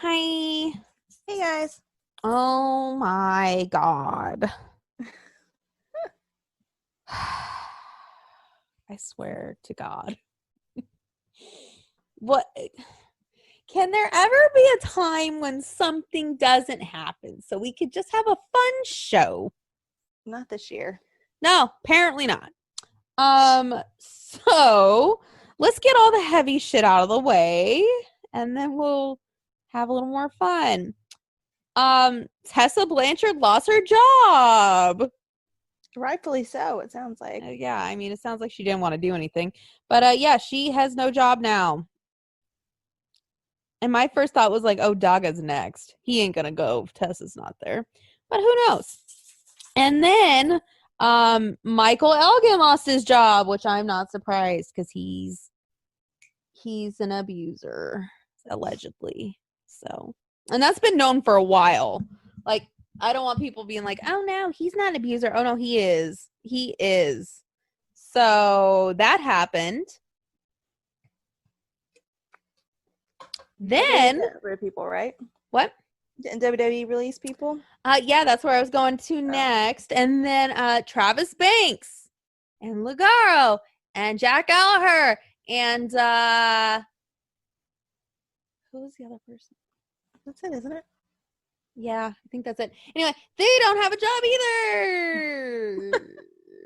Hi. Hey guys. Oh my God. I swear to God. What can there ever be a time when something doesn't happen so we could just have a fun show? Not this year. No, apparently not. So let's get all the heavy shit out of the way and then we'll have a little more fun. Tessa Blanchard lost her job. Rightfully so, it sounds like. Yeah, I mean, it sounds like she didn't want to do anything. But yeah, she has no job now. And my first thought was like, oh, Daga's next. He ain't gonna go if Tessa's not there. But who knows? And then Michael Elgin lost his job, which I'm not surprised because he's an abuser, allegedly. So, and that's been known for a while. Like, I don't want people being like, oh no, he's not an abuser. Oh no, he is. He is. So that happened. Then people, right? What? Didn't WWE release people? Yeah, that's where I was going to next. And then Travis Banks and Ligaro and Jack Gallagher and who was the other person? That's it, isn't it? Yeah, I think that's it. Anyway, they don't have a job either.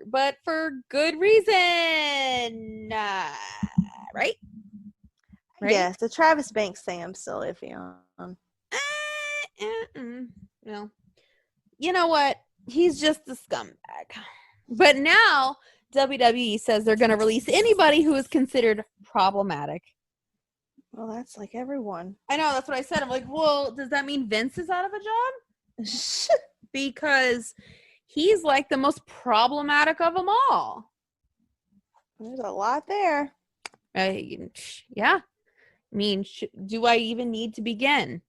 But for good reason. Right? Yes, the Travis Banks thing I'm still iffy on. No. You know what? He's just a scumbag. But now WWE says they're going to release anybody who is considered problematic. Well, that's like everyone. I know, that's what I said. I'm like, well, does that mean Vince is out of a job? Because he's like the most problematic of them all. There's a lot there. Yeah. I mean, do I even need to begin?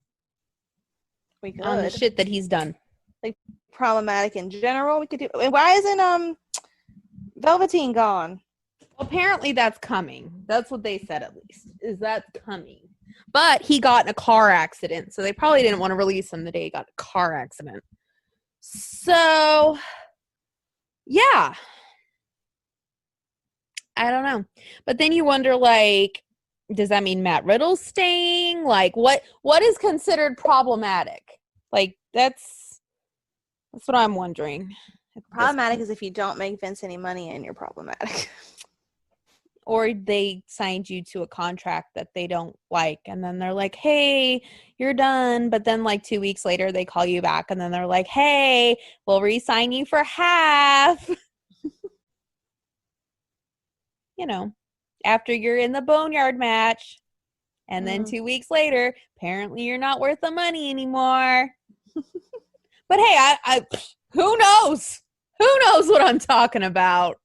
We could. On the shit that he's done. Like, problematic in general, we could do. Why isn't Velveteen gone? Apparently that's coming. That's what they said, at least, is that's coming. But he got in a car accident, so they probably didn't want to release him the day he got in a car accident. So, yeah. I don't know. But then you wonder, like, does that mean Matt Riddle's staying? Like, what is considered problematic? Like, that's what I'm wondering. Problematic is if you don't make Vince any money and you're problematic. Or they signed you to a contract that they don't like, and then they're like, hey, you're done. But then like 2 weeks later, they call you back, and then they're like, hey, we'll re-sign you for half. You know, after you're in the Boneyard match. And then 2 weeks later, apparently you're not worth the money anymore. But hey, I who knows? Who knows what I'm talking about?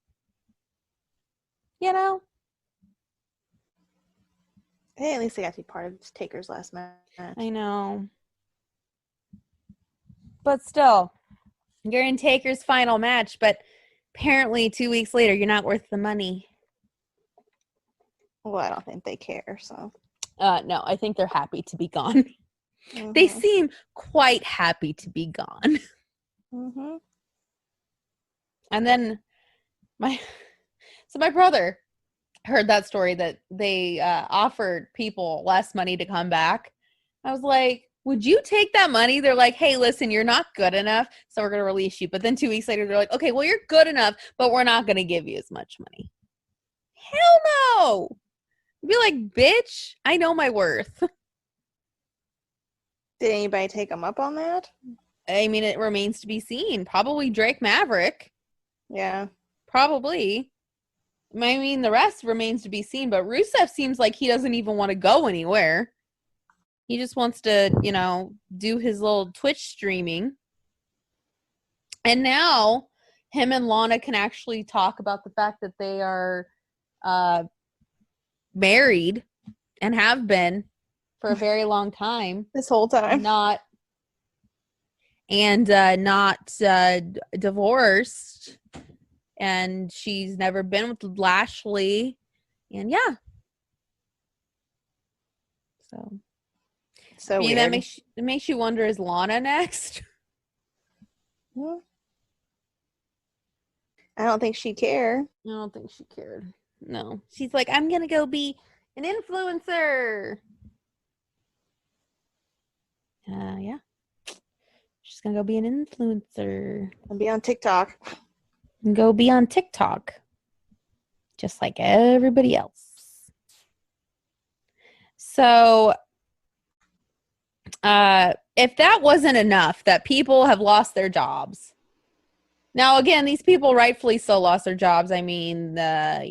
You know? Hey, at least they got to be part of Taker's last match. I know. But still, you're in Taker's final match, but apparently 2 weeks later, you're not worth the money. Well, I don't think they care, so. No, I think they're happy to be gone. Mm-hmm. They seem quite happy to be gone. Mm-hmm. And then my brother heard that story that they offered people less money to come back. I was like, would you take that money? They're like, hey, listen, you're not good enough, so we're going to release you. But then 2 weeks later, they're like, okay, well, you're good enough, but we're not going to give you as much money. Hell no. I'd be like, bitch, I know my worth. Did anybody take them up on that? I mean, it remains to be seen. Probably Drake Maverick. Yeah. Probably. I mean, the rest remains to be seen, but Rusev seems like he doesn't even want to go anywhere. He just wants to, you know, do his little Twitch streaming. And now him and Lana can actually talk about the fact that they are married and have been for a very long time. This whole time. Not divorced. And she's never been with Lashley. And yeah. So So I mean, weird. it makes you wonder, is Lana next? Well, I don't think she'd care. I don't think she cared. No. She's like, I'm going to go be an influencer. Yeah. She's going to go be an influencer. And be on TikTok. And go be on TikTok. Just like everybody else. So, if that wasn't enough, that people have lost their jobs. Now, again, these people rightfully so lost their jobs. I mean, yeah.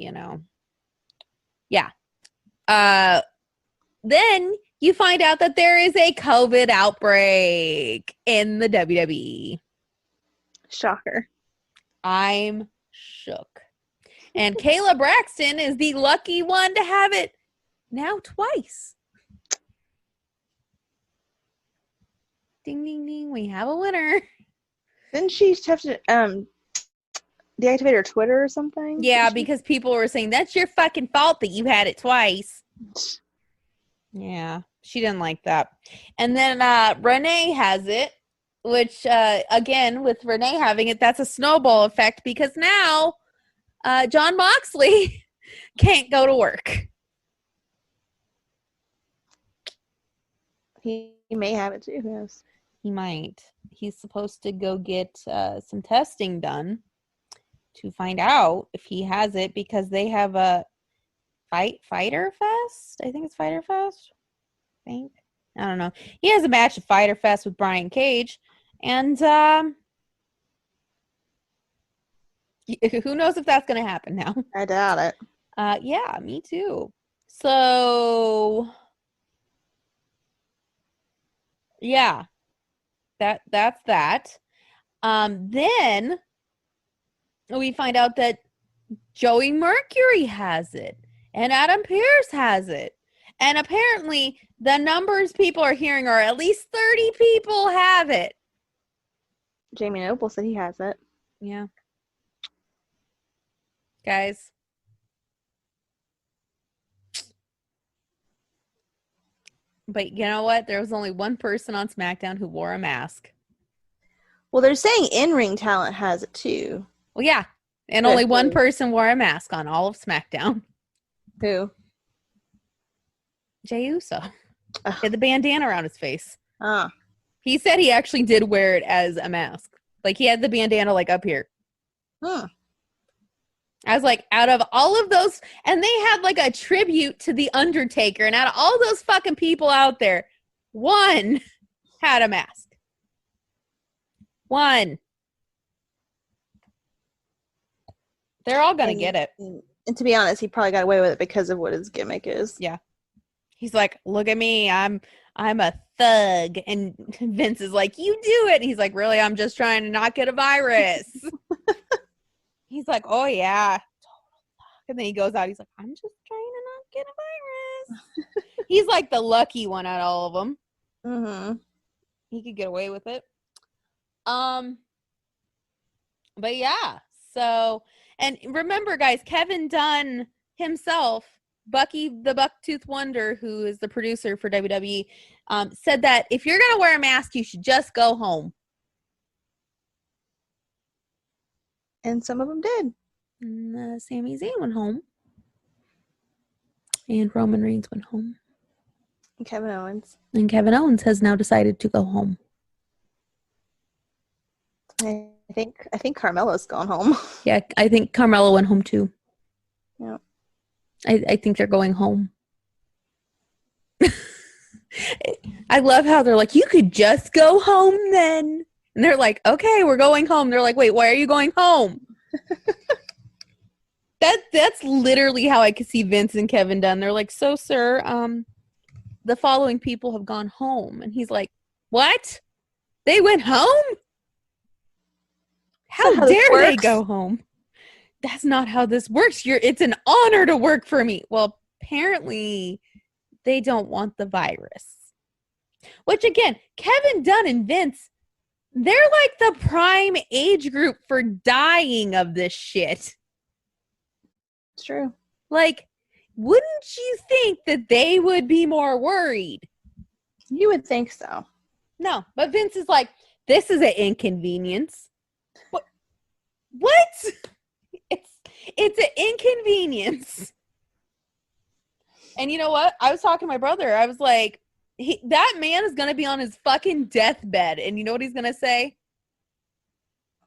Then you find out that there is a COVID outbreak in the WWE. Shocker. I'm shook. And Kayla Braxton is the lucky one to have it now twice. Ding, ding, ding. We have a winner. Didn't she have to deactivate her Twitter or something? Yeah, because people were saying, that's your fucking fault that you had it twice. Yeah, she didn't like that. And then Renee has it, which, again, with Renee having it, that's a snowball effect because now Jon Moxley can't go to work. He may have it too. Who knows? He might. He's supposed to go get some testing done to find out if he has it because they have a Fighter Fest. I think it's Fighter Fest. I don't know. He has a match at Fighter Fest with Brian Cage, and who knows if that's going to happen now. I doubt it. Yeah, me too. So, yeah, that's that. Then we find out that Joey Mercury has it, and Adam Pearce has it, and apparently the numbers people are hearing are at least 30 people have it. Jamie Noble said he has it. Yeah. Guys. But you know what? There was only one person on SmackDown who wore a mask. Well, they're saying in-ring talent has it too. Well, yeah. And only one person wore a mask on all of SmackDown. Who? Jey Uso. He had the bandana around his face. Ah. He said he actually did wear it as a mask. Like, he had the bandana, like, up here. Huh. I was like, out of all of those, and they had, like, a tribute to The Undertaker, and out of all those fucking people out there, one had a mask. One. They're all gonna get it. And to be honest, he probably got away with it because of what his gimmick is. Yeah. He's like, look at me, I'm a thug. And Vince is like, you do it. And he's like, really? I'm just trying to not get a virus. He's like, oh yeah. And then he goes out, he's like, I'm just trying to not get a virus. He's like the lucky one out of all of them. Mm-hmm. He could get away with it. But yeah, so, and remember guys, Kevin Dunn himself, Bucky the Bucktooth Wonder, who is the producer for WWE, said that if you're going to wear a mask, you should just go home. And some of them did. And, Sami Zayn went home. And Roman Reigns went home. And Kevin Owens. And Kevin Owens has now decided to go home. I think Carmelo's gone home. Yeah, I think Carmelo went home too. Yeah. I think they're going home. I love how they're like, you could just go home then. And they're like, okay, we're going home. They're like, wait, why are you going home? That's literally how I could see Vince and Kevin Dunn. They're like, so sir, the following people have gone home. And he's like, what? They went home? How dare they go home? That's not how this works. It's an honor to work for me. Well, apparently they don't want the virus. Which again, Kevin Dunn and Vince, they're like the prime age group for dying of this shit. It's true. Like, wouldn't you think that they would be more worried? You would think so. No, but Vince is like, this is an inconvenience. What? It's an inconvenience. And you know what? I was talking to my brother. I was like, that man is going to be on his fucking deathbed. And you know what he's going to say?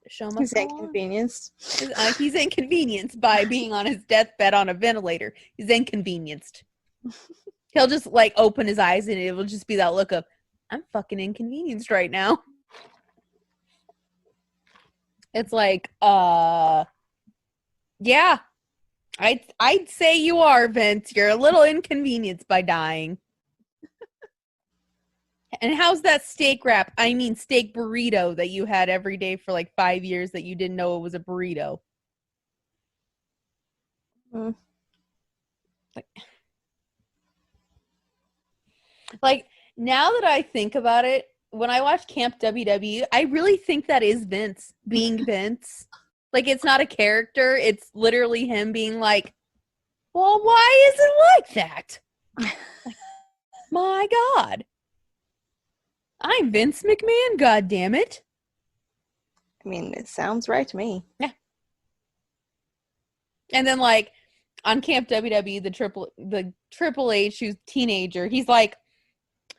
Show must He's go on. inconvenienced. He's inconvenienced by being on his deathbed on a ventilator. He's inconvenienced. He'll just like open his eyes and it will just be that look of, I'm fucking inconvenienced right now. It's like, yeah, I'd say you are, Vince. You're a little inconvenienced by dying. And how's that steak wrap? I mean, steak burrito that you had every day for like 5 years that you didn't know it was a burrito. Like now that I think about it, when I watch Camp WW, I really think that is Vince being Vince. Like it's not a character. It's literally him being like, well, why is it like that? Like, my God. I'm Vince McMahon, goddammit. I mean, it sounds right to me. Yeah. And then like on Camp WW, the Triple H, who's teenager, he's like,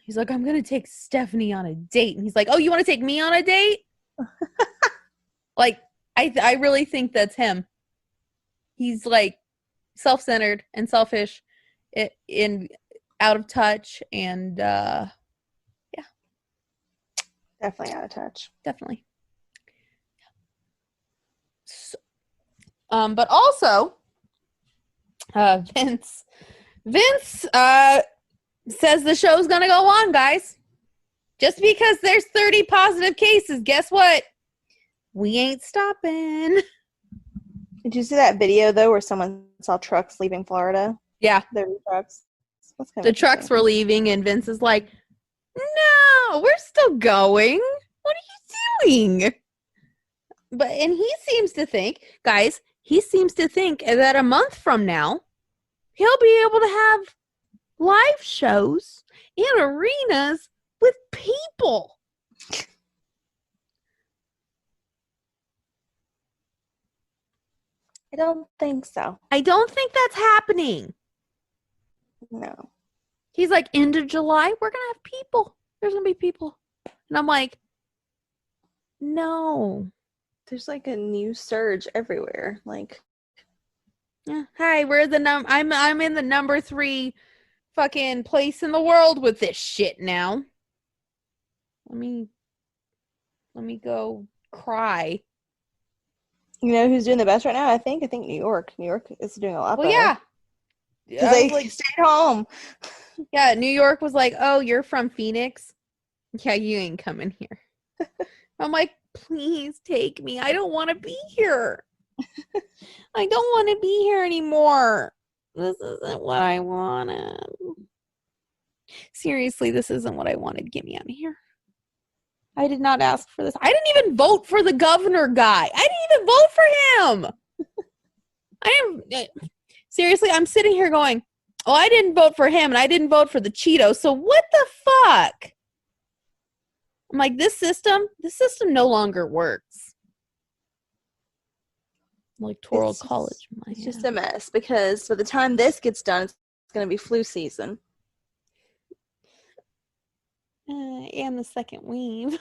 I'm gonna take Stephanie on a date. And he's like, oh, you want to take me on a date? Like, I really think that's him. He's like self-centered and selfish, in out of touch, and yeah, definitely out of touch. Definitely. So, but also, Vince says the show's gonna go on, guys. Just because there's 30 positive cases, guess what? We ain't stopping. Did you see that video though, where someone saw trucks leaving Florida? Yeah, There were trucks. the trucks were leaving, and Vince is like, "No, we're still going. What are you doing?" And he seems to think, guys, that a month from now, he'll be able to have live shows in arenas with people. I don't think so. I don't think that's happening. No. He's like, end of July, we're going to have people. There's going to be people. And I'm like, no. There's like a new surge everywhere. Like, yeah. Hi, we're I'm in the number 3 fucking place in the world with this shit now. Let me go cry. you know who's doing the best right now? I think New York. New York is doing a lot better. Yeah. Because they stayed home. Yeah, New York was like, oh, you're from Phoenix? Yeah, you ain't coming here. I'm like, please take me. I don't want to be here. I don't want to be here anymore. This isn't what I wanted. Seriously, this isn't what I wanted. Get me out of here. I did not ask for this. I didn't even vote for the governor guy. I didn't even vote for him. Seriously, I'm sitting here going, oh, I didn't vote for him and I didn't vote for the Cheetos. So what the fuck? I'm like, this system no longer works. Electoral college. It's just a mess because by the time this gets done, it's going to be flu season. And the second wave.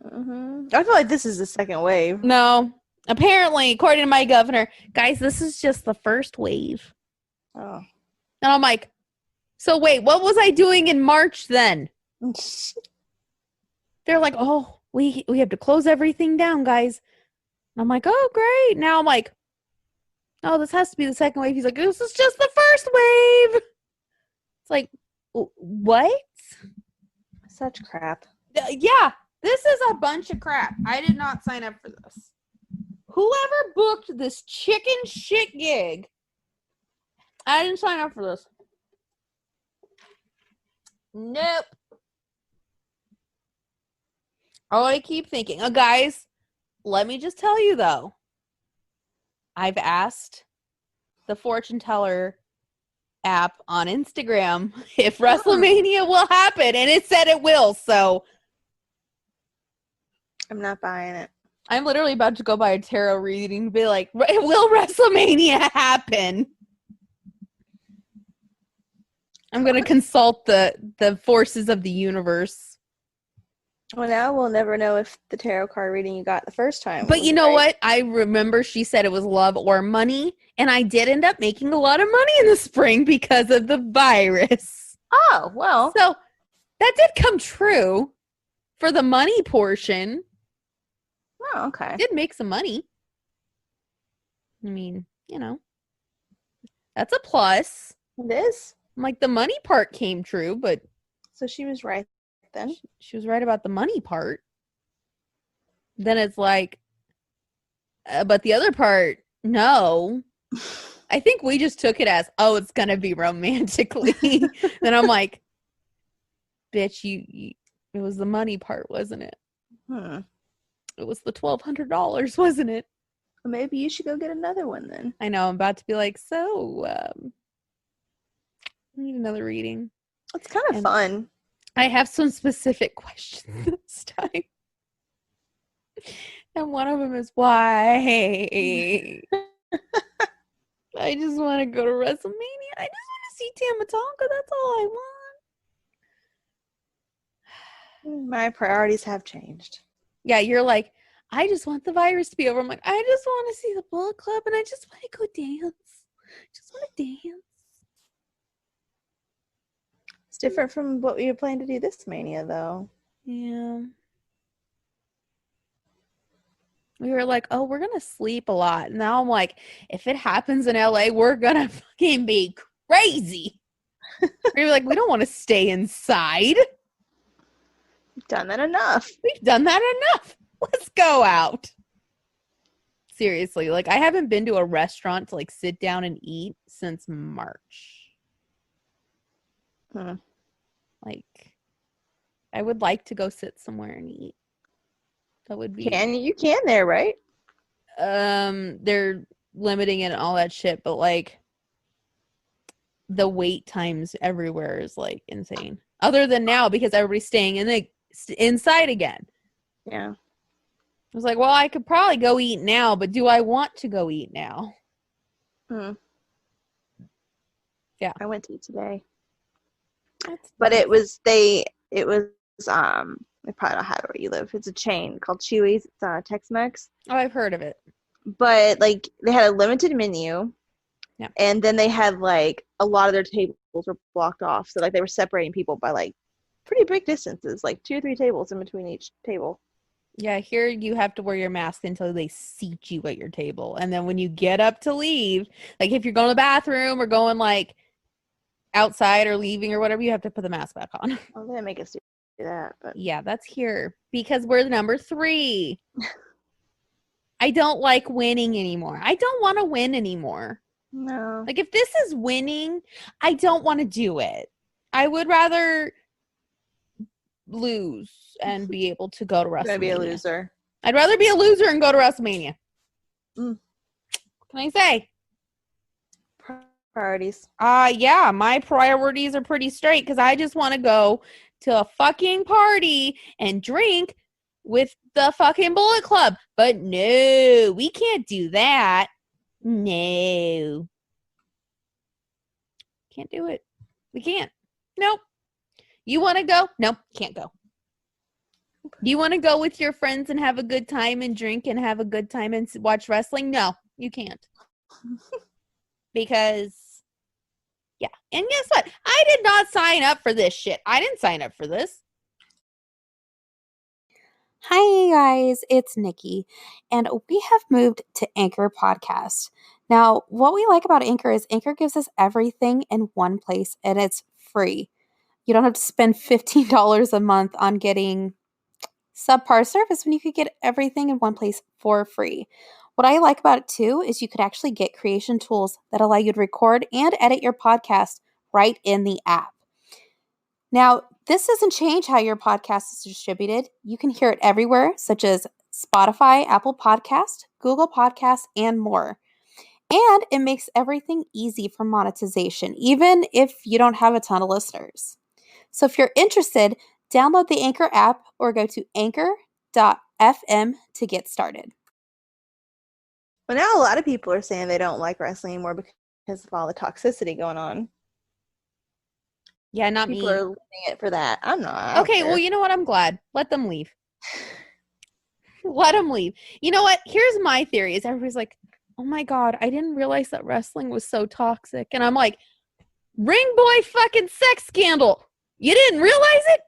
Mm-hmm. I feel like this is the second wave. No. Apparently, according to my governor, guys, this is just the first wave. Oh. And I'm like, so wait, what was I doing in March then? They're like, oh, we have to close everything down, guys. And I'm like, oh, great. Now I'm like, oh, this has to be the second wave. He's like, this is just the first wave. It's like, what? Such crap. Yeah, this is a bunch of crap. I did not sign up for this. Whoever booked this chicken shit gig, I didn't sign up for this. Nope. Oh, I keep thinking. Guys, let me just tell you, though. I've asked the fortune teller app on Instagram if WrestleMania will happen, and it said it will. So I'm not buying it. I'm literally about to go buy a tarot reading to be like, will WrestleMania happen? I'm going to consult the forces of the universe. Well, now we'll never know if the tarot card reading you got the first time. But you know what? I remember she said it was love or money, and I did end up making a lot of money in the spring because of the virus. Oh, well. So that did come true for the money portion. Oh, okay. I did make some money. I mean, that's a plus. It is. Like, the money part came true, but so she was right then. She was right about the money part. Then it's like, but the other part, no. I think we just took it as, oh, it's gonna be romantically. Then I'm like, bitch, you it was the money part, wasn't it? It was the $1,200, wasn't it? Well, maybe you should go get another one then. I know, I'm about to be like, so I need another reading. It's kind of fun. I have some specific questions this time. And one of them is why? I just want to go to WrestleMania. I just want to see Tama Tonga. That's all I want. My priorities have changed. Yeah, you're like, I just want the virus to be over. I'm like, I just want to see the Bullet Club and I just want to go dance. Just want to dance. It's different from what we were planning to do this Mania, though. Yeah. We were like, oh, we're going to sleep a lot. Now I'm like, if it happens in LA, we're going to fucking be crazy. We were like, we don't want to stay inside. We've done that enough. Let's go out. Seriously, like, I haven't been to a restaurant to, like, sit down and eat since March. Like, I would like to go sit somewhere and eat. That would be. You can there, right? They're limiting it and all that shit, but like, the wait times everywhere is like insane. Other than now, because everybody's staying inside again. Yeah. I was like, well, I could probably go eat now, but do I want to go eat now? Yeah. I went to eat today. But it was they probably don't have it where you live. It's a chain called Chewy's. It's Tex-Mex. Oh, I've heard of it. But like they had a limited menu. Yeah. And then they had like a lot of their tables were blocked off. So like they were separating people by like pretty big distances, like 2 or 3 tables in between each table. Yeah, here you have to wear your mask until they seat you at your table. And then when you get up to leave, like if you're going to the bathroom or going like outside or leaving or whatever, you have to put the mask back on. Oh, they didn't make us do that, but yeah, that's here because we're number 3. I don't like winning anymore. I don't want to win anymore. No. Like if this is winning, I don't want to do it. I would rather lose and be able to go to WrestleMania. Gonna be a loser. I'd rather be a loser and go to WrestleMania. What can I say? Priorities. Yeah, my priorities are pretty straight because I just want to go to a fucking party and drink with the fucking Bullet Club. But no, we can't do that. No. Can't do it. We can't. Nope. You want to go? Nope, can't go. You want to go with your friends and have a good time and drink and have a good time and watch wrestling? No, you can't. Because, yeah. And guess what? I did not sign up for this shit. I didn't sign up for this. Hi guys, it's Nikki, and we have moved to Anchor Podcast. Now, what we like about Anchor is Anchor gives us everything in one place, and it's free. You don't have to spend $15 a month on getting subpar service when you could get everything in one place for free. What I like about it too is you could actually get creation tools that allow you to record and edit your podcast right in the app. Now, this doesn't change how your podcast is distributed. You can hear it everywhere, such as Spotify, Apple Podcast, Google Podcasts, and more. And it makes everything easy for monetization, even if you don't have a ton of listeners. So if you're interested, download the Anchor app or go to anchor.fm to get started. But now a lot of people are saying they don't like wrestling anymore because of all the toxicity going on. Yeah, not People me. are leaving it for that. I'm not. I don't Okay, care. well, you know what? I'm glad. Let them leave. Let them leave. You know what? Here's my theory is everybody's like, oh my God, I didn't realize that wrestling was so toxic. And I'm like, ring boy fucking sex scandal. You didn't realize it?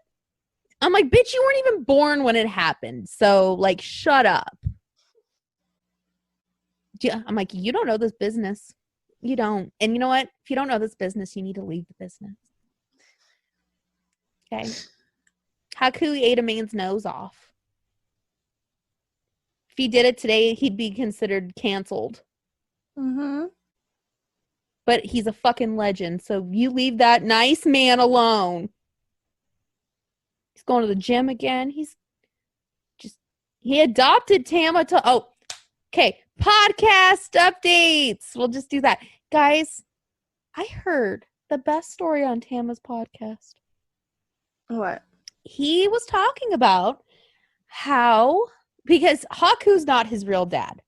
I'm like, bitch, you weren't even born when it happened. So, like, shut up. Yeah, I'm like, you don't know this business. You don't. And you know what? If you don't know this business, you need to leave the business. Okay. Haku ate a man's nose off. If he did it today, he'd be considered canceled. Mm-hmm. But he's a fucking legend. So you leave that nice man alone. He's going to the gym again. He adopted Tama to, oh, okay. Podcast updates. We'll just do that. Guys, I heard the best story on Tama's podcast. What? He was talking about how, because Haku's not his real dad.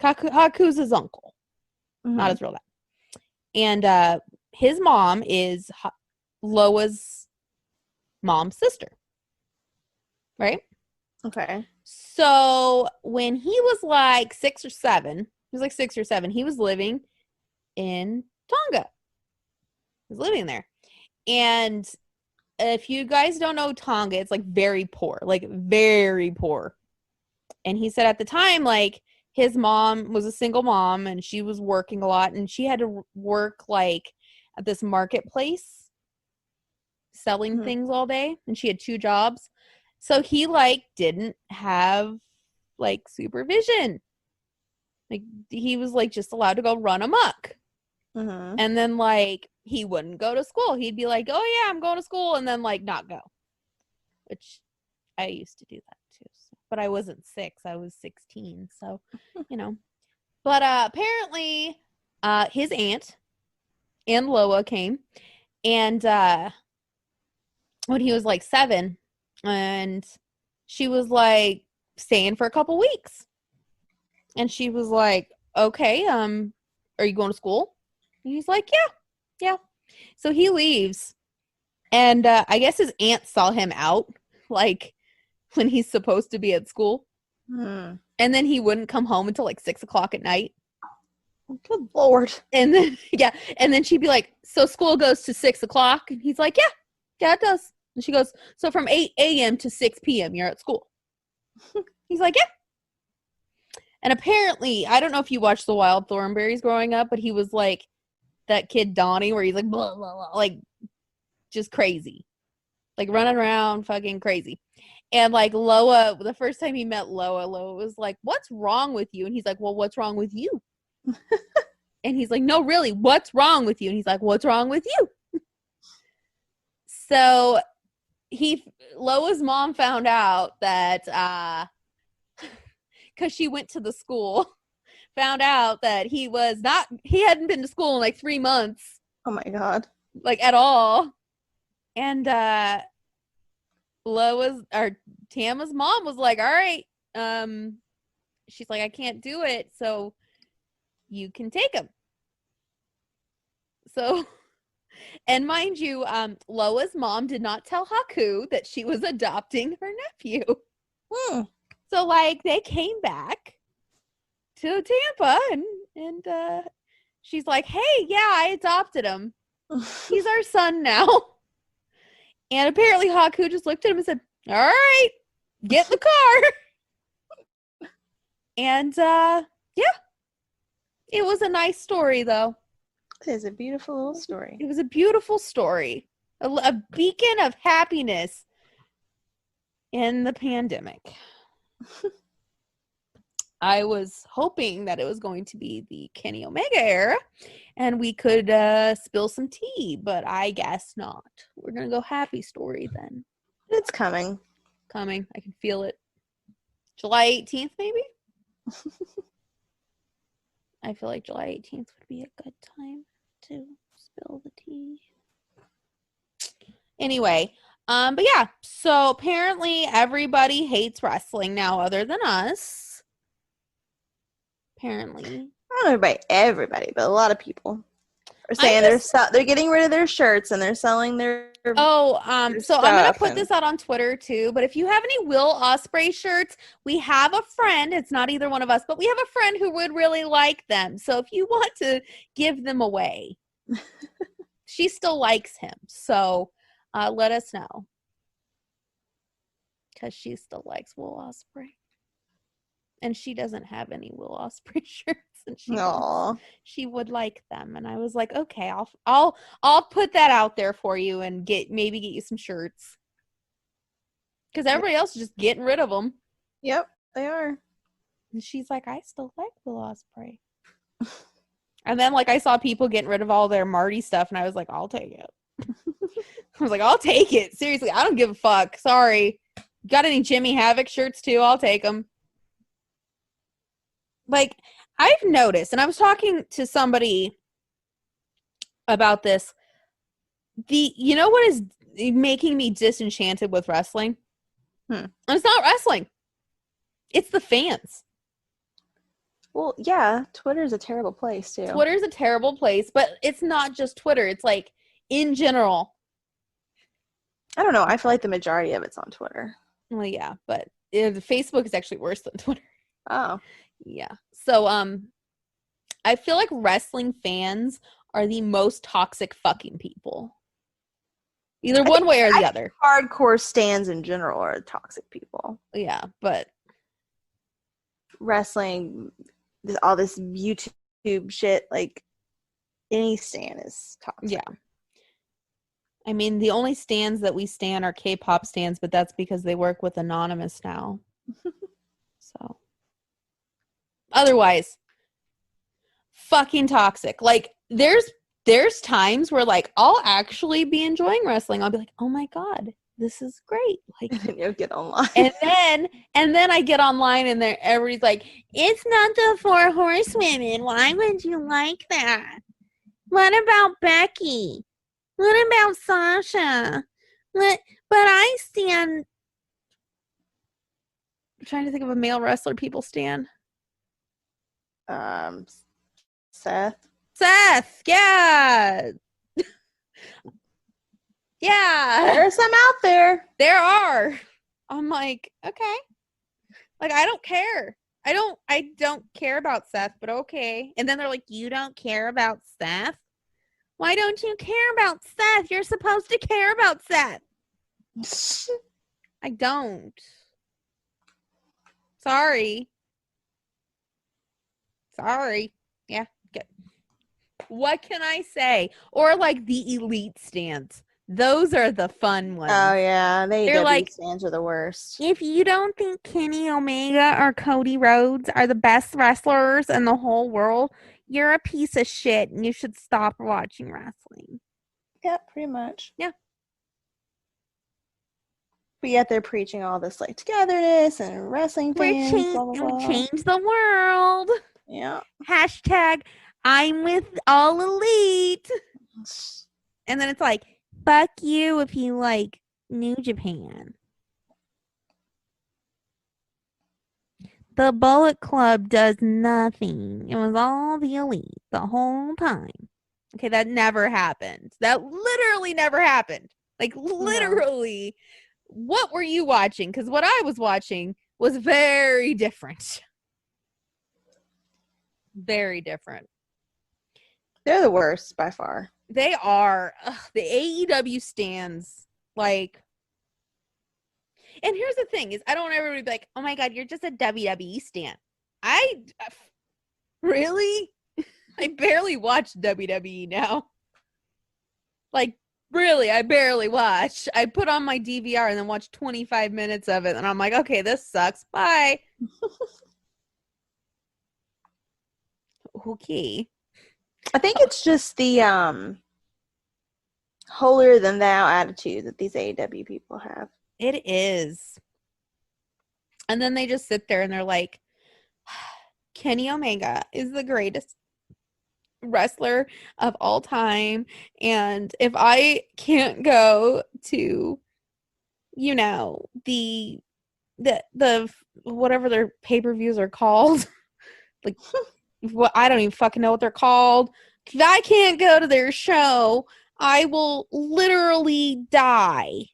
Haku's his uncle, not his real dad. And his mom is Loa's mom's sister. Right? Okay. So when he was like 6 or 7, he was like 6 or 7, he was living in Tonga. He was living there. And if you guys don't know Tonga, it's like very poor, like very poor. And he said at the time, like, his mom was a single mom and she was working a lot and she had to work like at this marketplace selling things all day, and she had 2 jobs. So he like didn't have like supervision. Like he was like just allowed to go run amok. And then like he wouldn't go to school. He'd be like, oh yeah, I'm going to school, and then like not go. Which I used to do that too. So. But I wasn't 6, I was 16. So, you know. But apparently his aunt and Loa came, and when he was like 7, and she was like staying for a couple weeks. And she was like, okay, are you going to school? And he's like, yeah. So he leaves. And I guess his aunt saw him out, like when he's supposed to be at school. And then he wouldn't come home until like 6 o'clock at night. Good Lord. And then, and then she'd be like, so school goes to 6 o'clock? And he's like, yeah, it does. And she goes, so from 8 a.m. to 6 p.m. you're at school? He's like, yeah. And apparently, I don't know if you watched The Wild Thornberrys growing up, but he was like that kid Donnie where he's like, blah, blah, blah, like just crazy. Like running around fucking crazy. And like Loa, the first time he met Loa was like, what's wrong with you? And he's like, well, what's wrong with you? And he's like, no, really, what's wrong with you? And he's like, what's wrong with you? So Loa's mom found out that because she went to the school, found out that he hadn't been to school in like 3 months. Oh my God. Like at all. And Tama's mom was like, all right, she's like, I can't do it, so you can take him. So, and mind you, Loa's mom did not tell Haku that she was adopting her nephew. So like they came back to Tampa and she's like, hey, yeah, I adopted him. He's our son now. And apparently Haku just looked at him and said, all right, get in the car. And it was a nice story though. It is a beautiful little story. It was a beautiful story. A beacon of happiness in the pandemic. I was hoping that it was going to be the Kenny Omega era and we could spill some tea, but I guess not. We're going to go happy story then. It's coming. I can feel it. July 18th, maybe? I feel like July 18th would be a good time to spill the tea. Anyway, but yeah, so apparently everybody hates wrestling now other than us. Apparently. I don't know about everybody, but a lot of people are saying they're getting rid of their shirts and they're selling their so I'm gonna put this out on Twitter too, but if you have any Will Ospreay shirts, we have a friend, it's not either one of us, but we have a friend who would really like them. So if you want to give them away, she still likes him. So let us know. Because she still likes Will Ospreay. And she doesn't have any Will Ospreay shirts. And she would like them. And I was like, okay, I'll put that out there for you and maybe get you some shirts. Because everybody else is just getting rid of them. Yep, they are. And she's like, I still like Will Ospreay. And then like I saw people getting rid of all their Marty stuff and I was like, I'll take it. I was like, I'll take it. Seriously, I don't give a fuck. Sorry. Got any Jimmy Havoc shirts too? I'll take them. Like, I've noticed, and I was talking to somebody about this. You know what is making me disenchanted with wrestling? It's not wrestling. It's the fans. Well, yeah, Twitter's a terrible place too. Twitter's a terrible place, but it's not just Twitter. It's like in general. I don't know. I feel like the majority of it's on Twitter. Well, yeah, but Facebook is actually worse than Twitter. Oh. Yeah. So, I feel like wrestling fans are the most toxic fucking people. Either one way or the other. Hardcore stans in general are toxic people. Yeah, but wrestling, all this YouTube shit, like any stan is toxic. Yeah. I mean, the only stans that we stan are K-pop stans, but that's because they work with Anonymous now. So. Otherwise, fucking toxic. Like, there's times where, like, I'll actually be enjoying wrestling. I'll be like, oh my God, this is great. Like, you'll get online. And then I get online and everybody's like, it's not the 4 horsewomen. Why would you like that? What about Becky? What about Sasha? But I stand. I'm trying to think of a male wrestler people stand. Seth, yeah. Yeah. There's some out there. There are. I'm like, okay. Like, I don't care. I don't care about Seth, but okay. And then they're like, you don't care about Seth? Why don't you care about Seth? You're supposed to care about Seth. I don't. Sorry. Yeah, good. What can I say? Or like the elite stance. Those are the fun ones. Oh yeah, they're like stands are the worst. If you don't think Kenny Omega or Cody Rhodes are the best wrestlers in the whole world, you're a piece of shit and you should stop watching wrestling. Yeah, pretty much. Yeah. But yet they're preaching all this like togetherness and wrestling fans. Change the world. Yeah. # I'm with all elite. And then it's like, fuck you if you like New Japan. The Bullet Club does nothing. It was all the elite the whole time. Okay, that never happened. That literally never happened. Like, literally. No. What were you watching? Because what I was watching was very different. Very different. They're the worst by far. They are. Ugh, the AEW stands, like. And here's the thing: is I don't want everybody to be like, "Oh my God, you're just a WWE stan." Really, I barely watch WWE now. Like, really, I barely watch. I put on my DVR and then watch 25 minutes of it, and I'm like, "Okay, this sucks. Bye." Okay. I think it's just the holier than thou attitude that these AEW people have. It is. And then they just sit there and they're like, Kenny Omega is the greatest wrestler of all time, and if I can't go to, you know, the whatever their pay-per-views are called, like what, I don't even fucking know what they're called. If I can't go to their show, I will literally die.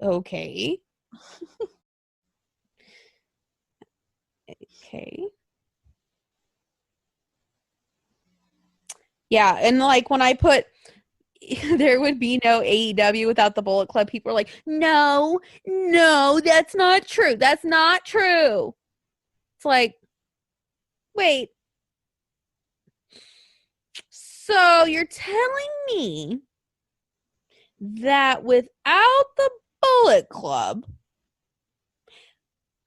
Okay. Okay. Yeah, and like when I put there would be no AEW without the Bullet Club, people are like, no, that's not true. That's not true. It's like, wait. So you're telling me that without the Bullet Club,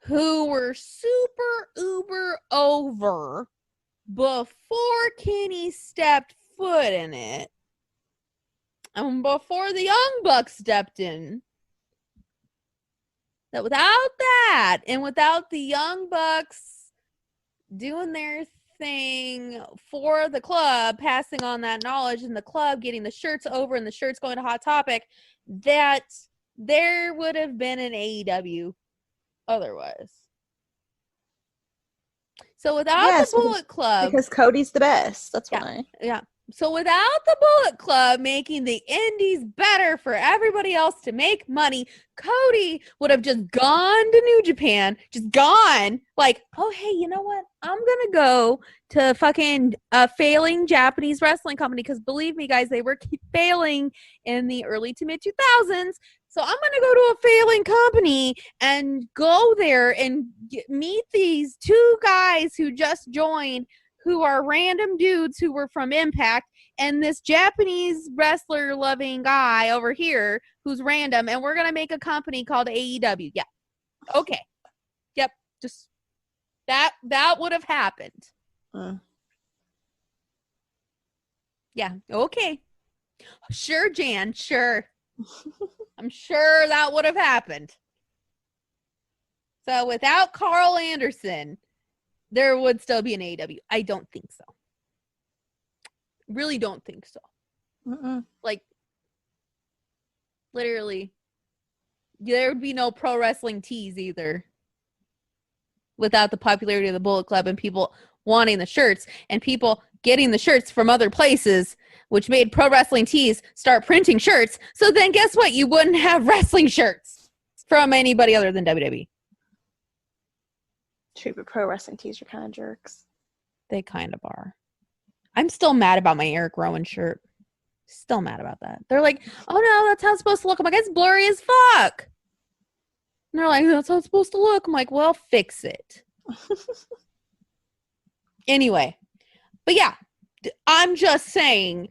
who were super uber over before Kenny stepped foot in it, and before the Young Bucks stepped in, that without that, and without the Young Bucks doing their thing for the club, passing on that knowledge, and the club getting the shirts over and the shirts going to Hot Topic, that there would have been an AEW otherwise. So without the Bullet Club, because Cody's the best. That's yeah, why. Yeah. So without the Bullet Club making the indies better for everybody else to make money, Cody would have just gone to New Japan, just gone, like, oh, hey, you know what? I'm going to go to fucking a failing Japanese wrestling company, because believe me, guys, they were failing in the early to mid 2000s. So I'm going to go to a failing company and go there and meet these two guys who just joined, who are random dudes who were from Impact, and this Japanese wrestler loving guy over here who's random, and we're going to make a company called AEW. Yeah. Okay. Yep. Just that would have happened. Yeah. Okay. Sure, Jan. Sure. I'm sure that would have happened. So without Carl Anderson, there would still be an AEW. I don't think so. Really don't think so. Like, literally, there would be no pro wrestling tees either without the popularity of the Bullet Club and people wanting the shirts and people getting the shirts from other places, which made pro wrestling tees start printing shirts. So then guess what? You wouldn't have wrestling shirts from anybody other than WWE. True, but pro wrestling tees are kind of jerks. They kind of are. I'm still mad about my Eric Rowan shirt. Still mad about that. They're like, oh no, that's how it's supposed to look. I'm like, it's blurry as fuck. And they're like, that's how it's supposed to look. I'm like, well, fix it. Anyway. But yeah, I'm just saying,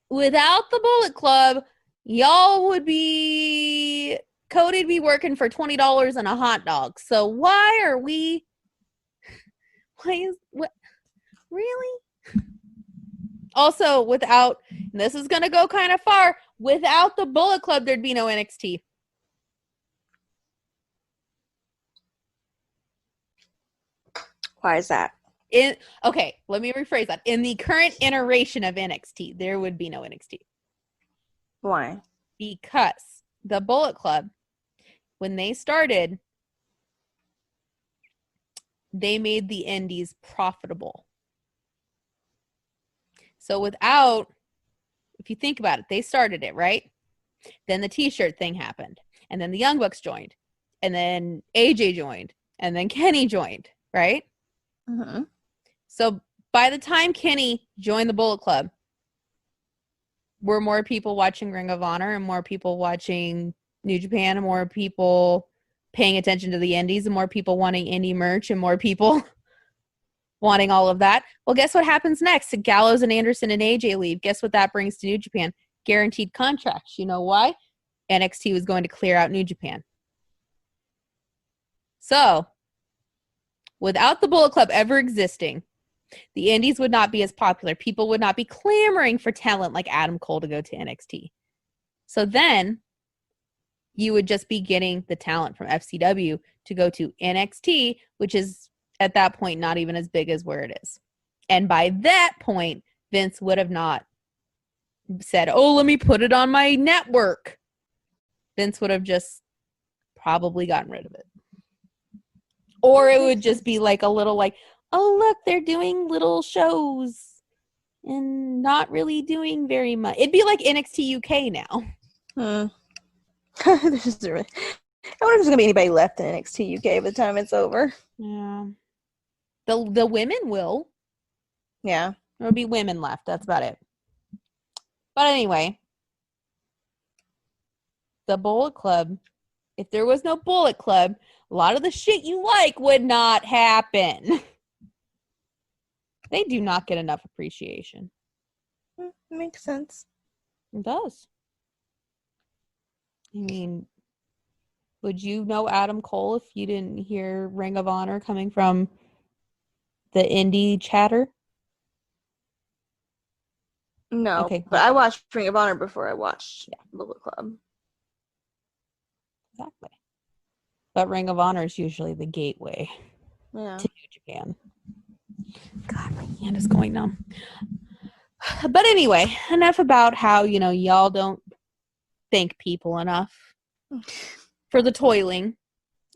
without the Bullet Club, y'all would be, Cody'd be working for $20 and a hot dog. So why really? Also, without, and this is going to go kind of far, without the Bullet Club, there'd be no NXT. Why is that? Okay, let me rephrase that. In the current iteration of NXT, there would be no NXT. Why? Because the Bullet Club, when they started, they made the indies profitable. So without, if you think about it, they started it, right? Then the t-shirt thing happened. And then the Young Bucks joined. And then AJ joined. And then Kenny joined, right? Mm-hmm. So by the time Kenny joined the Bullet Club, were more people watching Ring of Honor and more people watching New Japan and more people paying attention to the indies and more people wanting indie merch and more people wanting all of that. Well, guess what happens next? Gallows and Anderson and AJ leave. Guess what that brings to New Japan? Guaranteed contracts. You know why? NXT was going to clear out New Japan. So, without the Bullet Club ever existing, the indies would not be as popular. People would not be clamoring for talent like Adam Cole to go to NXT. So then, you would just be getting the talent from FCW to go to NXT, which is at that point not even as big as where it is. And by that point, Vince would have not said, oh, let me put it on my network. Vince would have just probably gotten rid of it. Or it would just be like a little like, oh, look, they're doing little shows and not really doing very much. It'd be like NXT UK now. There's really, I wonder if there's gonna be anybody left in NXT UK by the time it's over. Yeah. The women will. Yeah. There'll be women left. That's about it. But anyway, the Bullet Club, if there was no Bullet Club, a lot of the shit you like would not happen. They do not get enough appreciation. Makes sense. It does. I mean, would you know Adam Cole if you didn't hear Ring of Honor coming from the indie chatter? No, Okay. but I watched Ring of Honor before I watched Bullet Club. Exactly. But Ring of Honor is usually the gateway to New Japan. God, my hand is going numb. But anyway, enough about how, y'all don't thank people enough for the toiling,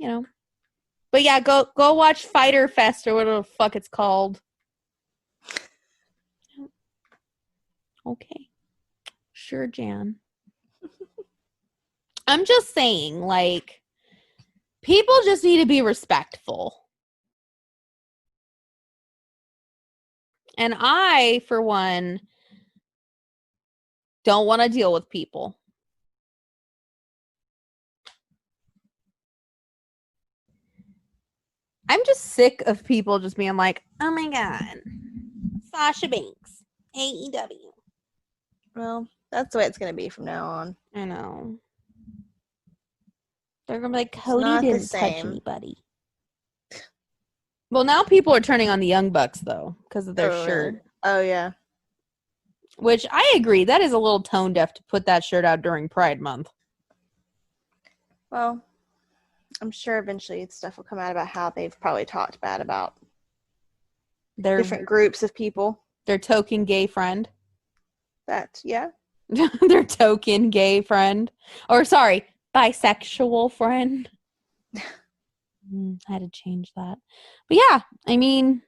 But yeah, go watch Fighter Fest or whatever the fuck it's called. Okay. Sure, Jan. I'm just saying, like, people just need to be respectful. And I, for one, don't want to deal with people. I'm just sick of people just being like, oh my God, Sasha Banks, AEW. Well, that's the way it's going to be from now on. I know. They're going to be like, Cody didn't touch anybody. Well, now people are turning on the Young Bucks, though, because of their shirt. Oh, yeah. Which I agree. That is a little tone deaf to put that shirt out during Pride Month. Well, I'm sure eventually stuff will come out about how they've probably talked bad about their different groups of people. Their token gay friend. Yeah. Their token gay friend. Or, sorry, bisexual friend. I had to change that. But yeah, I mean,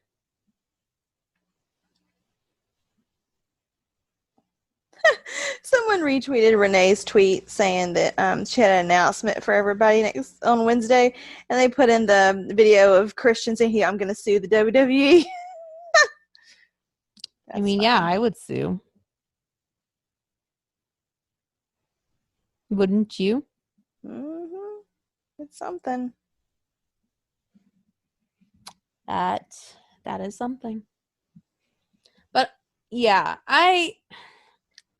someone retweeted Renee's tweet saying that she had an announcement for everybody on Wednesday, and they put in the video of Christian saying, I'm going to sue the WWE. I mean, yeah, I would sue. Wouldn't you? Mm-hmm. It's something. That is something. But yeah,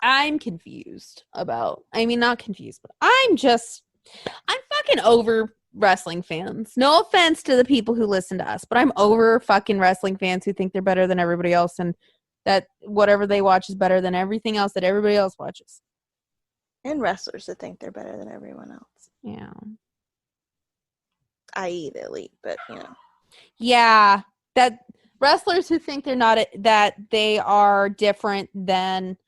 I'm confused about, not confused, but I'm fucking over wrestling fans. No offense to the people who listen to us, but I'm over fucking wrestling fans who think they're better than everybody else and that whatever they watch is better than everything else that everybody else watches. And wrestlers that think they're better than everyone else. Yeah. I.e. the elite, but Yeah, that wrestlers who think they're not that they are different than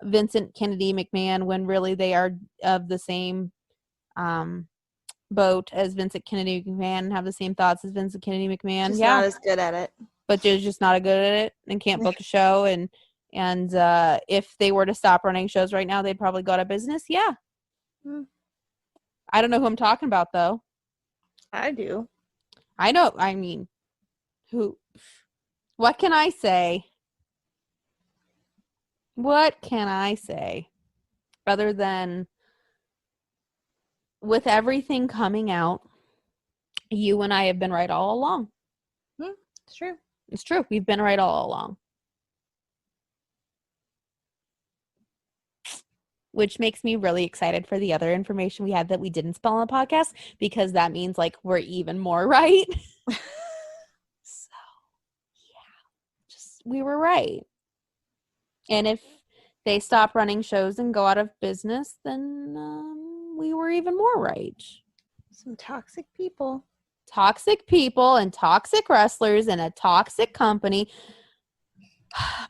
Vincent Kennedy McMahon when really they are of the same boat as Vincent Kennedy McMahon and have the same thoughts as Vincent Kennedy McMahon. Just not as good at it. But they're just not good at it and can't book a show. And if they were to stop running shows right now, they'd probably go out of business. Yeah. I don't know who I'm talking about, though. I do. I know. I mean, who? What can I say? What can I say? Other than with everything coming out, you and I have been right all along. It's true. It's true. We've been right all along. Which makes me really excited for the other information we had that we didn't spell on the podcast, because that means like we're even more right. So, yeah, just we were right. And if they stop running shows and go out of business, then we were even more right. Some toxic people. Toxic people and toxic wrestlers in a toxic company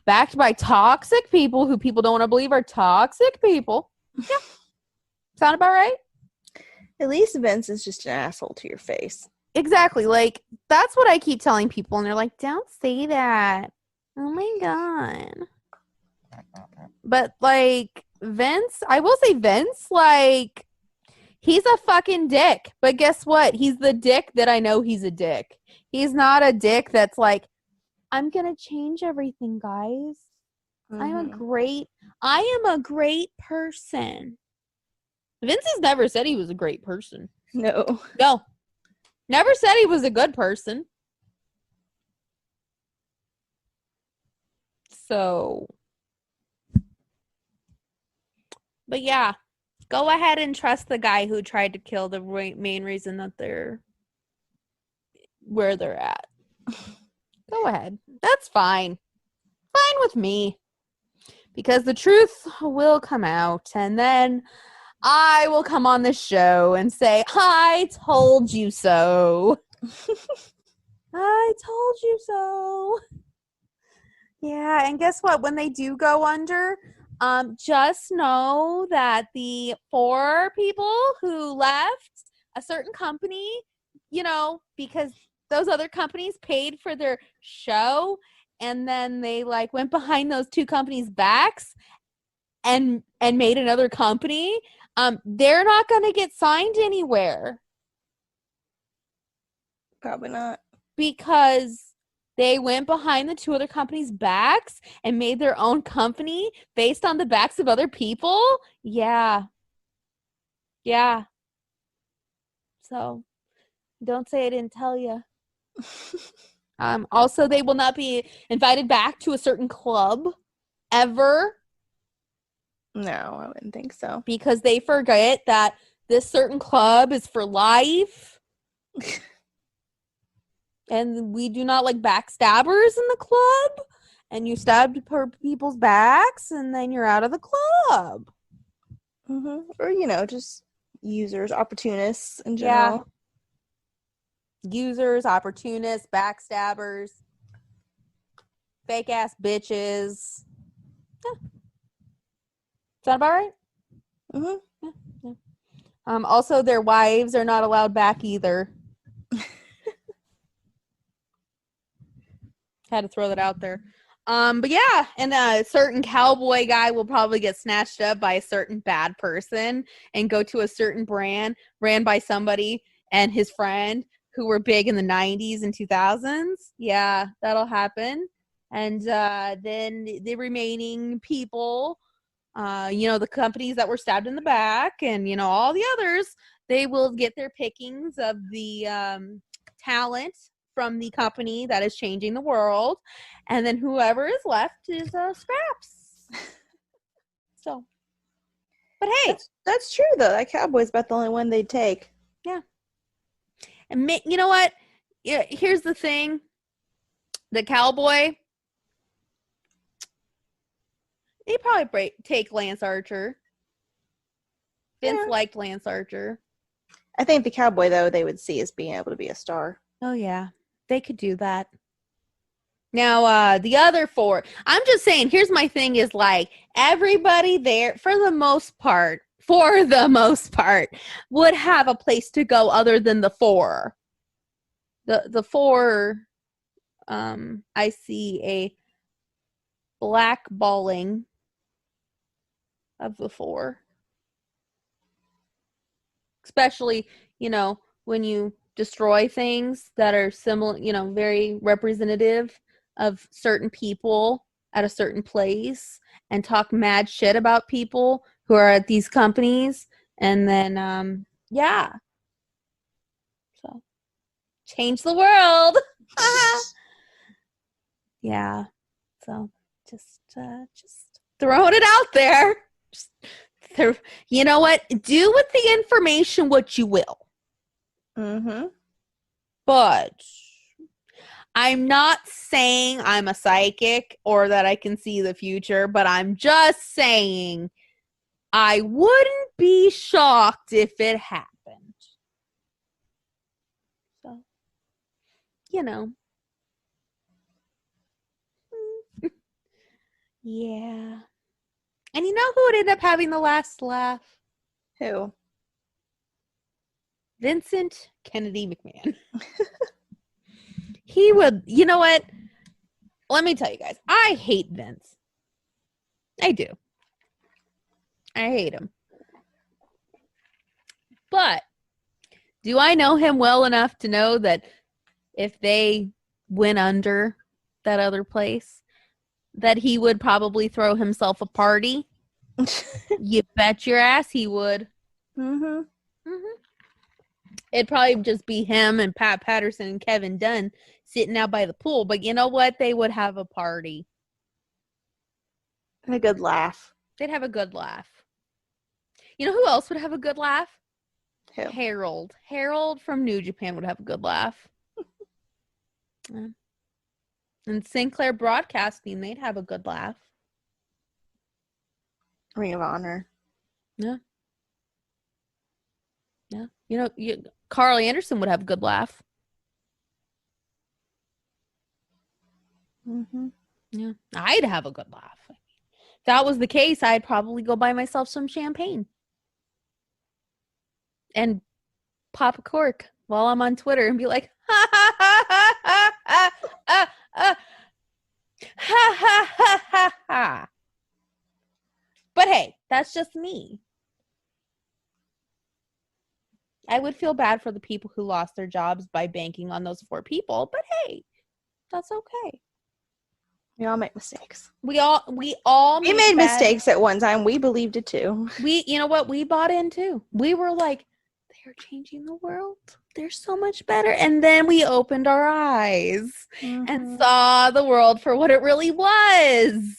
backed by toxic people who people don't want to believe are toxic people. Yeah. Sound about right? At least Vince is just an asshole to your face. Exactly. Like, that's what I keep telling people, and they're like, don't say that. Oh my God. But, like, Vince, I will say Vince, like, he's a fucking dick. But guess what? He's the dick that I know he's a dick. He's not a dick that's like, I'm going to change everything, guys. I am a great person. Vince has never said he was a great person. No. No. Never said he was a good person. So. But yeah. Go ahead and trust the guy who tried to kill the main reason that they're where they're at. Go ahead. That's fine. Fine with me. Because the truth will come out, and then I will come on the show and say, I told you so. I told you so. Yeah, and guess what? When they do go under, just know that the 4 people who left a certain company, you know, because those other companies paid for their show, and then they like went behind those 2 companies' backs and made another company, they're not going to get signed anywhere. Probably not. Because they went behind the 2 other companies' backs and made their own company based on the backs of other people. Yeah. Yeah. So, don't say I didn't tell you. Also, they will not be invited back to a certain club ever. No, I wouldn't think so. Because they forget that this certain club is for life. And we do not like backstabbers in the club. And you stabbed people's backs, and then you're out of the club. Mm-hmm. Or, you know, just users, opportunists in general. Yeah. Users, opportunists, backstabbers, fake-ass bitches. Yeah. Sound about right? Mm-hmm. Yeah. Also, their wives are not allowed back either. Had to throw that out there. But yeah, and a certain cowboy guy will probably get snatched up by a certain bad person and go to a certain brand ran by somebody and his friend who were big in the 90s and 2000s. Yeah, that'll happen. And then the remaining people, you know, the companies that were stabbed in the back and, you know, all the others, they will get their pickings of the talent from the company that is changing the world, and then whoever is left is scraps. So, but hey, that's true though. That cowboy's about the only one they'd take. Yeah, and you know what? Yeah, here's the thing: the cowboy, he'd probably take Lance Archer. Vince liked Lance Archer. I think the cowboy though they would see as being able to be a star. Oh yeah, they could do that. Now, the other 4, I'm just saying, here's my thing is like everybody there for the most part, would have a place to go other than the 4. The 4, I see a blackballing of the 4. Especially, you know, when you destroy things that are similar, you know, very representative of certain people at a certain place and talk mad shit about people who are at these companies. And then, yeah. So, change the world. Yeah. So, just throwing it out there. You know what? Do with the information what you will. Mm-hmm. But I'm not saying I'm a psychic or that I can see the future, but I'm just saying I wouldn't be shocked if it happened. So, you know. Yeah. And you know who would end up having the last laugh? Who? Vincent Kennedy McMahon. He would, you know what? Let me tell you guys, I hate Vince. I do. I hate him. But do I know him well enough to know that if they went under that other place, that he would probably throw himself a party? You bet your ass he would. Mm-hmm. It'd probably just be him and Pat Patterson and Kevin Dunn sitting out by the pool. But you know what? They would have a party. And a good laugh. They'd have a good laugh. You know who else would have a good laugh? Who? Harold. Harold from New Japan would have a good laugh. Yeah. And Sinclair Broadcasting, they'd have a good laugh. Ring of Honor. Yeah. Yeah. You know, Carl Anderson would have a good laugh. Mm-hmm. Yeah. I'd have a good laugh. If that was the case, I'd probably go buy myself some champagne. And pop a cork while I'm on Twitter and be like, ha ha ha ha ha ha ha ha ha ha ha ha. But hey, that's just me. I would feel bad for the people who lost their jobs by banking on those 4 people, but hey, that's okay. We all make mistakes. We all We made mistakes at one time. We believed it too. You know what? We bought in too. We were like, they're changing the world. They're so much better. And then we opened our eyes and saw the world for what it really was.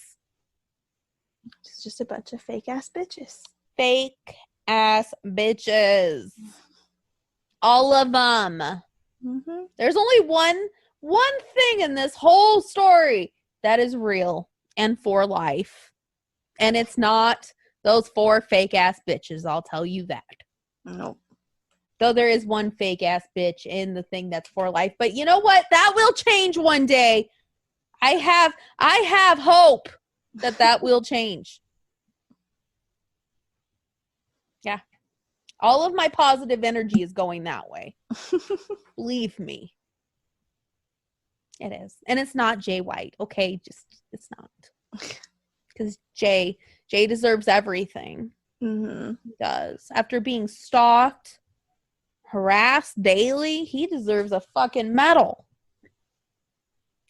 It's just a bunch of fake ass bitches. Fake ass bitches. All of them. Mm-hmm. There's only one thing in this whole story that is real and for life. And it's not those 4 fake ass bitches, I'll tell you that. Nope. Though there is one fake ass bitch in the thing that's for life. But you know what? That will change one day. I have hope that will change. Yeah. All of my positive energy is going that way. Believe me. It is. And it's not Jay White. Okay, it's not. Because Jay deserves everything. Mm-hmm. He does. After being stalked, harassed daily, he deserves a fucking medal.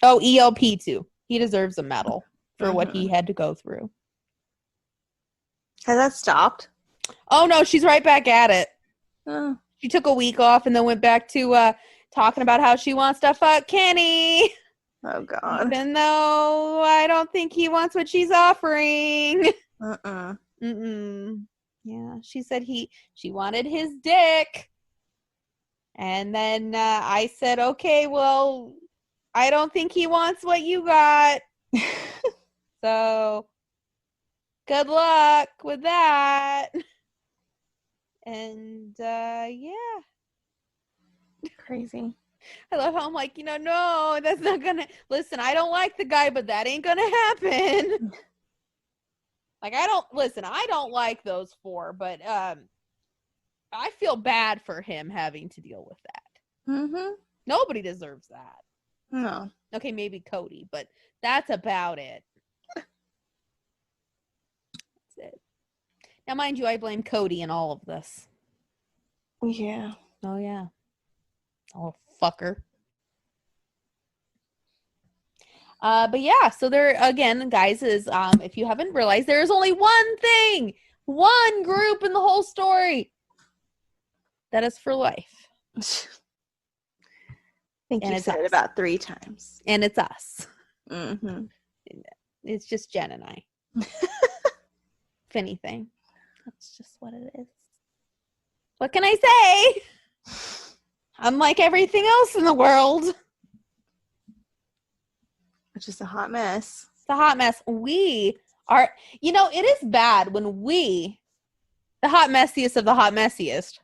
Oh, ELP too. He deserves a medal for what he had to go through. Has that stopped? Oh no, she's right back at it. Oh. She took a week off and then went back to talking about how she wants to fuck Kenny. Oh God. Even though I don't think he wants what she's offering. Uh-uh. Mm-mm. Yeah, she said she wanted his dick. And then I said, okay, well, I don't think he wants what you got. So, good luck with that. And, yeah. Crazy. I love how I'm like, no, that's not gonna, listen, I don't like the guy, but that ain't gonna happen. Like, I don't like those 4, but, I feel bad for him having to deal with that. Mm-hmm. Nobody deserves that. No. Okay, maybe Cody, but that's about it. That's it. Now, mind you, I blame Cody in all of this. Yeah. Oh, yeah. Oh, fucker. But yeah, so there, again, guys, is, if you haven't realized, there is only one group in the whole story that is for life. I think And you it's said it us. about 3 times. And it's us. Mm-hmm. It's just Jen and I. If anything. That's just what it is. What can I say? Unlike everything else in the world. It's just a hot mess. It's a hot mess. We are, it is bad when we the hot messiest of the hot messiest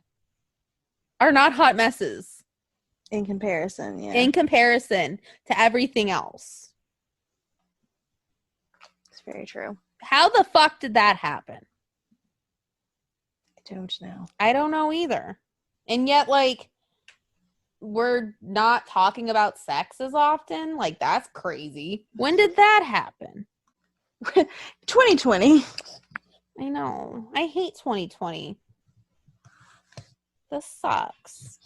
are not hot messes. In comparison, yeah. In comparison to everything else. It's very true. How the fuck did that happen? I don't know. I don't know either. And yet, like, we're not talking about sex as often. Like, that's crazy. When did that happen? 2020. I know. I hate 2020. This sucks.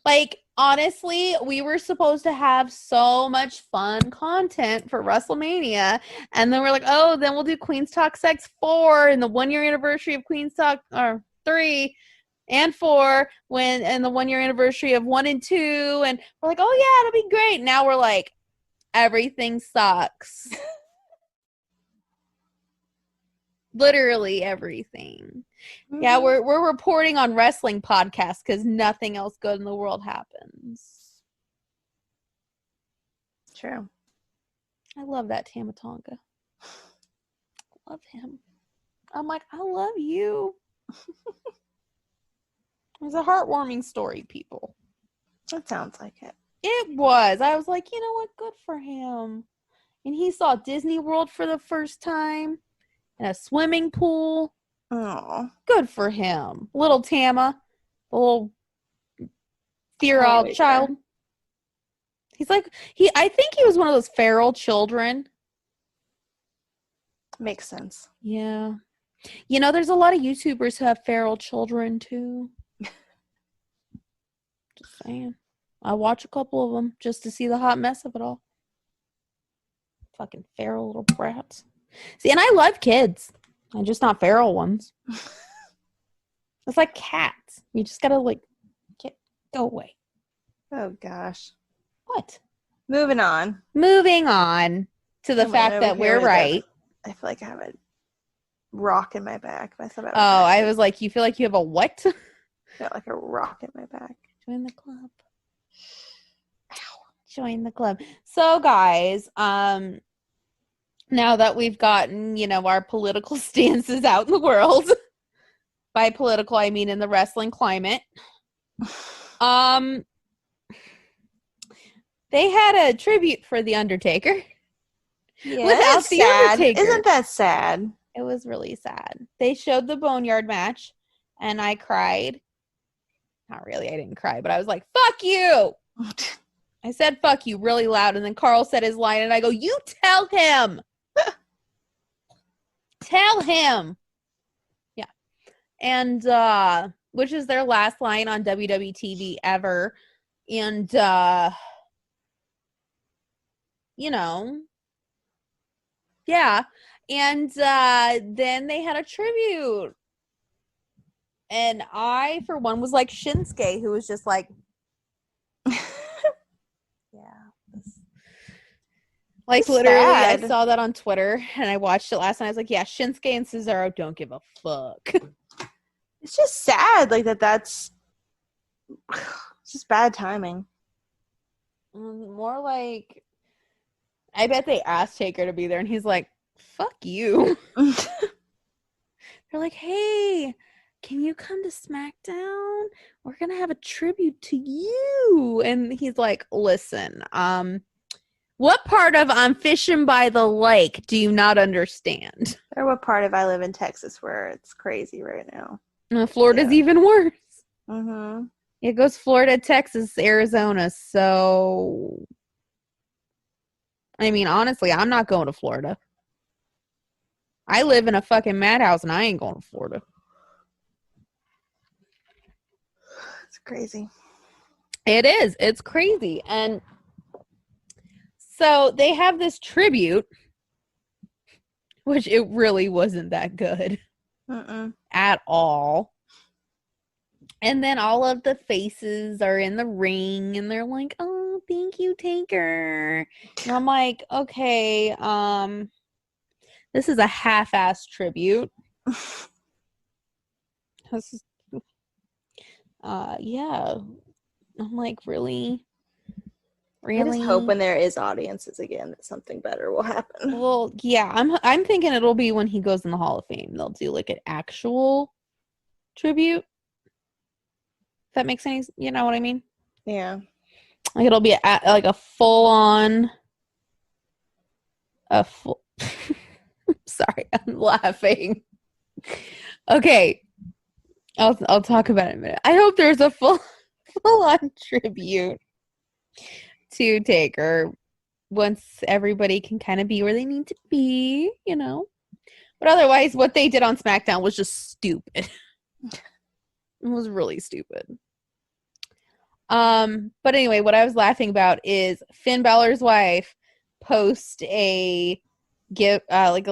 Like, honestly, we were supposed to have so much fun content for WrestleMania. And then we're like, oh, then we'll do Queen's Talk Sex 4 and the 1-year anniversary of Queen's Talk, or 3 and 4, and the 1-year anniversary of 1 and 2. And we're like, oh, yeah, it'll be great. Now we're like, everything sucks. Literally everything. Mm-hmm. Yeah, we're reporting on wrestling podcasts because nothing else good in the world happens. True. I love that Tama Tonga. Love him. I'm like, I love you. It was a heartwarming story, people. That sounds like it. It was. I was like, you know what? Good for him. And he saw Disney World for the first time. And a swimming pool. Oh, good for him. Little Tama, the little 3-year-old child. He's like, I think he was one of those feral children. Makes sense. Yeah. You know, there's a lot of YouTubers who have feral children too. Just saying. I watch a couple of them just to see the hot mess of it all. Fucking feral little brats. See, and I love kids. I'm just not feral ones. It's like cats. You just gotta, like, go away. Oh, gosh. What? Moving on to the fact that we're right. I feel like I have a rock in my back. I was like, you feel like you have a what? Got like a rock in my back. Join the club. Ow. Join the club. So, guys, now that we've gotten, you know, our political stances out in the world, by political, I mean in the wrestling climate, they had a tribute for The Undertaker. Yeah, without The Undertaker. Isn't that sad? It was really sad. They showed the Boneyard match, and I cried. Not really, I didn't cry, but I was like, fuck you! I said fuck you really loud, and then Carl said his line, and I go, you tell him! Tell him! Yeah. And, which is their last line on WWE TV ever. And, you know, yeah. And then they had a tribute. And I, for one, was like Shinsuke, who was just like, yeah. Like, it's literally, sad. I saw that on Twitter, and I watched it last night. I was like, yeah, Shinsuke and Cesaro don't give a fuck. It's just sad, like, that's just bad timing. More like, I bet they asked Taker to be there, and he's like, fuck you. They're like, hey, can you come to SmackDown? We're going to have a tribute to you. And he's like, listen, what part of I'm fishing by the lake do you not understand? Or what part of I live in Texas where it's crazy right now? Florida's even worse. Mm-hmm. It goes Florida, Texas, Arizona. So, I mean, honestly, I'm not going to Florida. I live in a fucking madhouse, and I ain't going to Florida. It's crazy. It is. It's crazy. And so they have this tribute, which it really wasn't that good at all. And then all of the faces are in the ring, and they're like, oh, thank you, Taker. And I'm like, okay, this is a half-ass tribute. This is, yeah. I'm like, really? I just hope when there is audiences again that something better will happen. Well, yeah, I'm thinking it'll be when he goes in the Hall of Fame. They'll do like an actual tribute. If that makes any, you know what I mean? Yeah. Like it'll be like a full on, sorry, I'm laughing. Okay, I'll talk about it in a minute. I hope there's a full on tribute to Taker once everybody can kind of be where they need to be, you know. But otherwise, what they did on SmackDown was just stupid. It was really stupid. But anyway, what I was laughing about is Finn Balor's wife post like a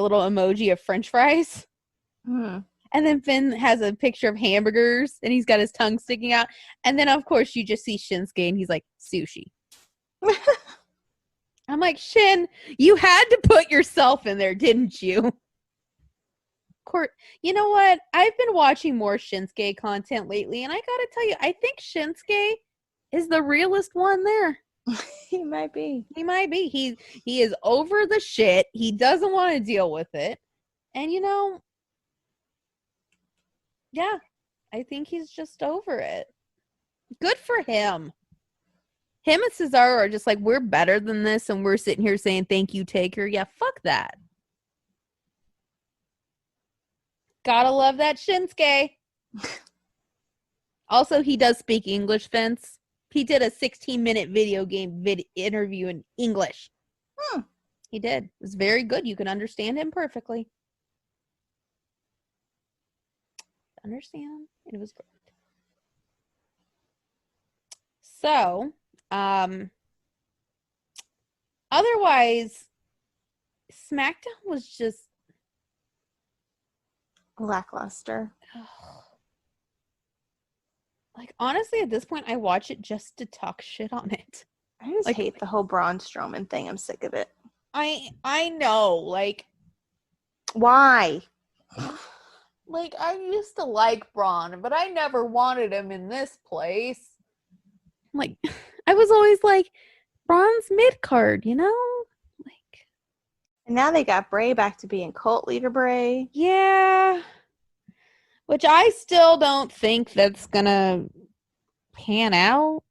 little emoji of French fries. Hmm. And then Finn has a picture of hamburgers and he's got his tongue sticking out. And then, of course, you just see Shinsuke and he's like, sushi. I'm like, Shin, you had to put yourself in there, didn't you? You know what? I've been watching more Shinsuke content lately, and I gotta tell you, I think Shinsuke is the realest one there. He might be. He might be. He is over the shit. He doesn't want to deal with it. And you know, yeah, I think he's just over it. Good for him. Him and Cesaro are just like, we're better than this, and we're sitting here saying, thank you, Taker. Yeah, fuck that. Gotta love that Shinsuke. Also, he does speak English, Vince. He did a 16-minute video game interview in English. He did. It was very good. You can understand him perfectly. Understand? It was great. So, otherwise, SmackDown was just lackluster. Like, honestly, at this point, I watch it just to talk shit on it. I just hate the whole Braun Strowman thing. I'm sick of it. I know, like, why? Like, I used to like Braun, but I never wanted him in this place. Like, I was always like, Braun's mid-card, you know? Like, and now they got Bray back to being cult leader Bray. Yeah. Which I still don't think that's gonna pan out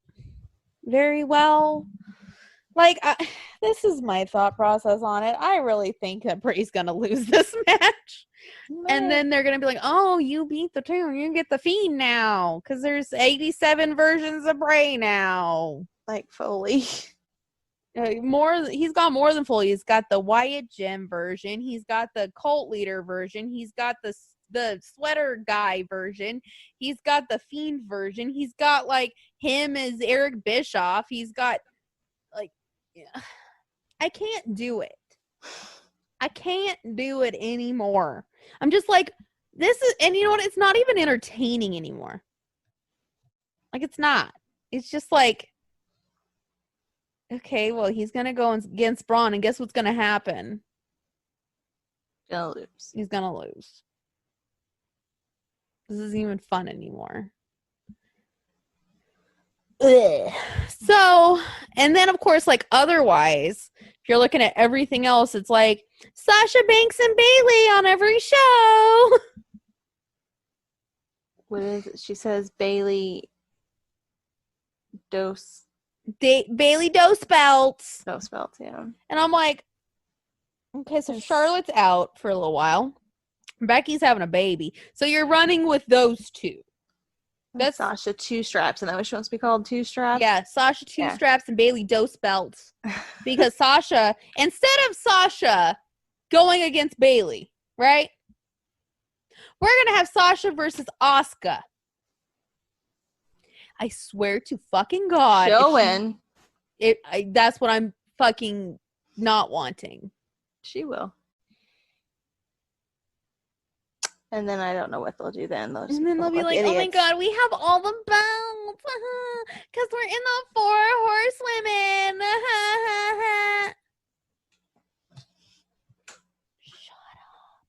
very well. Like, this is my thought process on it. I really think that Bray's gonna lose this match. And then they're going to be like, oh, you beat the tune. You get the Fiend now. Because there's 87 versions of Bray now. Like Foley. He's got more than Foley. He's got the Wyatt Gem version. He's got the Cult Leader version. He's got the Sweater Guy version. He's got the Fiend version. He's got, like, him as Eric Bischoff. He's got, like, yeah. I can't do it. I can't do it anymore. I'm just like, this is, and you know what? It's not even entertaining anymore. Like, it's not. It's just like, okay, well, he's going to go against Braun, and guess what's going to happen? Gonna lose. He's going to lose. This isn't even fun anymore. Ugh. So, and then, of course, like, otherwise, if you're looking at everything else, it's like Sasha Banks and Bayley on every show. What is it? She says Bayley dose. Bayley dose belts. Dose belts, yeah. And I'm like, okay, so Charlotte's out for a little while. Becky's having a baby. So you're running with those two. That's Sasha two straps, and that what she wants to be called, two straps? Yeah, Sasha two straps and Bayley dose belts. Because Sasha, instead of Sasha going against Bayley, right? We're going to have Sasha versus Asuka. I swear to fucking God. Showing. That's what I'm fucking not wanting. She will. And then I don't know what they'll do then. They'll be like, idiots. Oh my God, we have all the belts. Because we're in the 4 horsewomen. Shut up.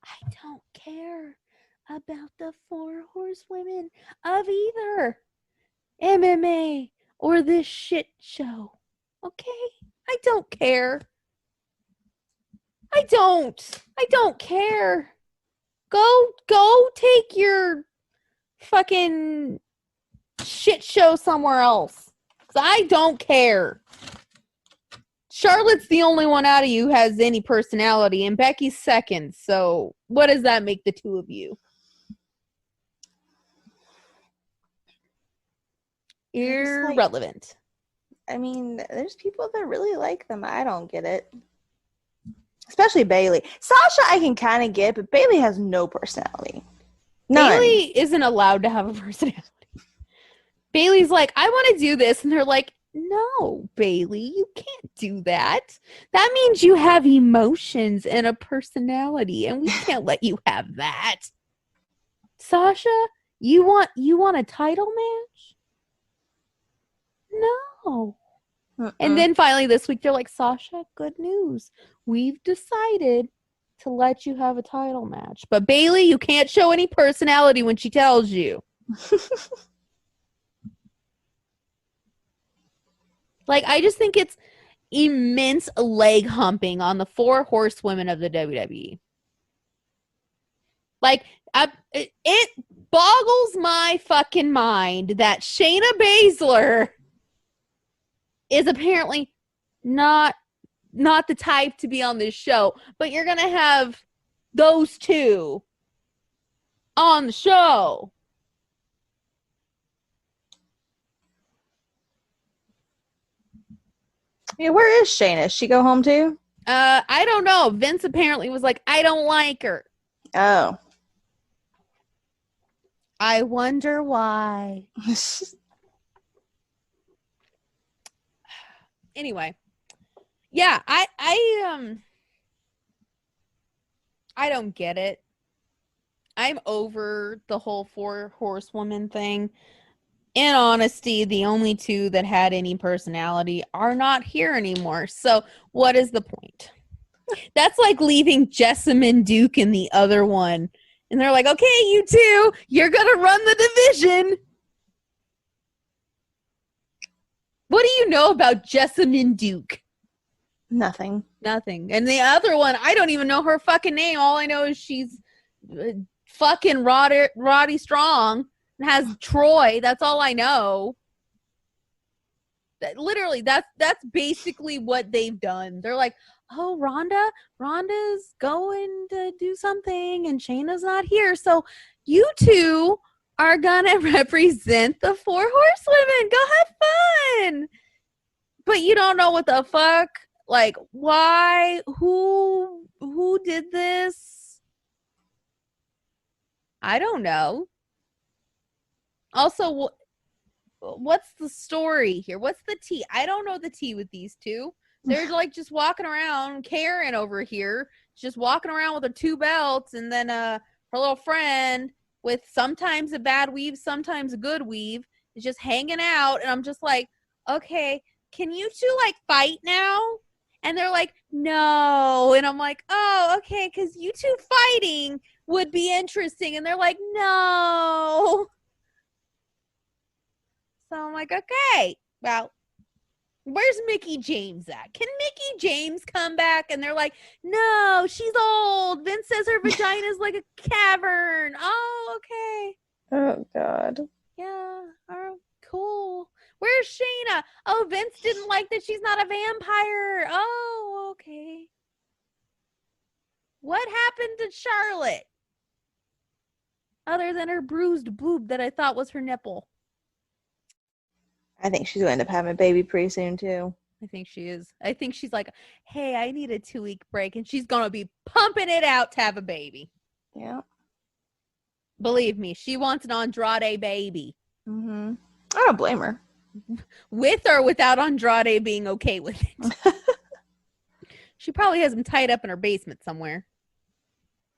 I don't care about the 4 horsewomen of either MMA or this shit show. Okay? I don't care. I don't care. Go take your fucking shit show somewhere else. 'Cause I don't care. Charlotte's the only one out of you who has any personality, and Becky's second. So what does that make the two of you? Irrelevant. I mean, there's people that really like them. I don't get it. Especially Bailey. Sasha, I can kind of get, but Bailey has no personality. None. Bailey isn't allowed to have a personality. Bailey's like, I want to do this. And they're like, no, Bailey, you can't do that. That means you have emotions and a personality, and we can't let you have that. Sasha, you want a title match? No. And then finally this week, they're like, Sasha, good news. We've decided to let you have a title match. But Bailey, you can't show any personality when she tells you. Like, I just think it's immense leg humping on the 4 horsewomen of the WWE. Like, it boggles my fucking mind that Shayna Baszler is apparently not the type to be on this show, but you're going to have those two on the show. Yeah, where is Shayna? She go home too? I don't know. Vince apparently was like, I don't like her. Oh. I wonder why. Anyway. Yeah, I don't get it. I'm over the whole 4 horsewoman thing. In honesty, the only 2 that had any personality are not here anymore. So what is the point? That's like leaving Jessamine Duke in the other one. And they're like, okay, you 2, you're going to run the division. What do you know about Jessamine Duke? Nothing. And the other one, I don't even know her fucking name. All I know is she's fucking Roddy Strong. Has Troy. That's all I know. Literally, that's basically what they've done. They're like, oh, Rhonda's going to do something and Shayna's not here. So you 2 are going to represent the 4 horsewomen. Go have fun. But you don't know what the fuck. Like, why? Who did this? I don't know. Also, what's the story here? What's the tea? I don't know the tea with these 2. They're like just walking around. Karen over here, just walking around with her 2 belts, and then her little friend with sometimes a bad weave, sometimes a good weave, is just hanging out. And I'm just like, okay, can you 2 like fight now? And they're like, no. And I'm like, oh, okay, because you 2 fighting would be interesting. And they're like, no. So I'm like, okay, well, where's Mickie James at? Can Mickie James come back? And they're like, no, she's old. Vince says her vagina is like a cavern. Oh, okay. Oh, God. Yeah, oh, cool. Where's Shayna? Oh, Vince didn't like that she's not a vampire. Oh, okay. What happened to Charlotte? Other than her bruised boob that I thought was her nipple. I think she's going to end up having a baby pretty soon, too. I think she is. I think she's like, hey, I need a 2-week break. And she's going to be pumping it out to have a baby. Yeah. Believe me, she wants an Andrade baby. Mm-hmm. I don't blame her. With or without Andrade being okay with it. She probably has him tied up in her basement somewhere.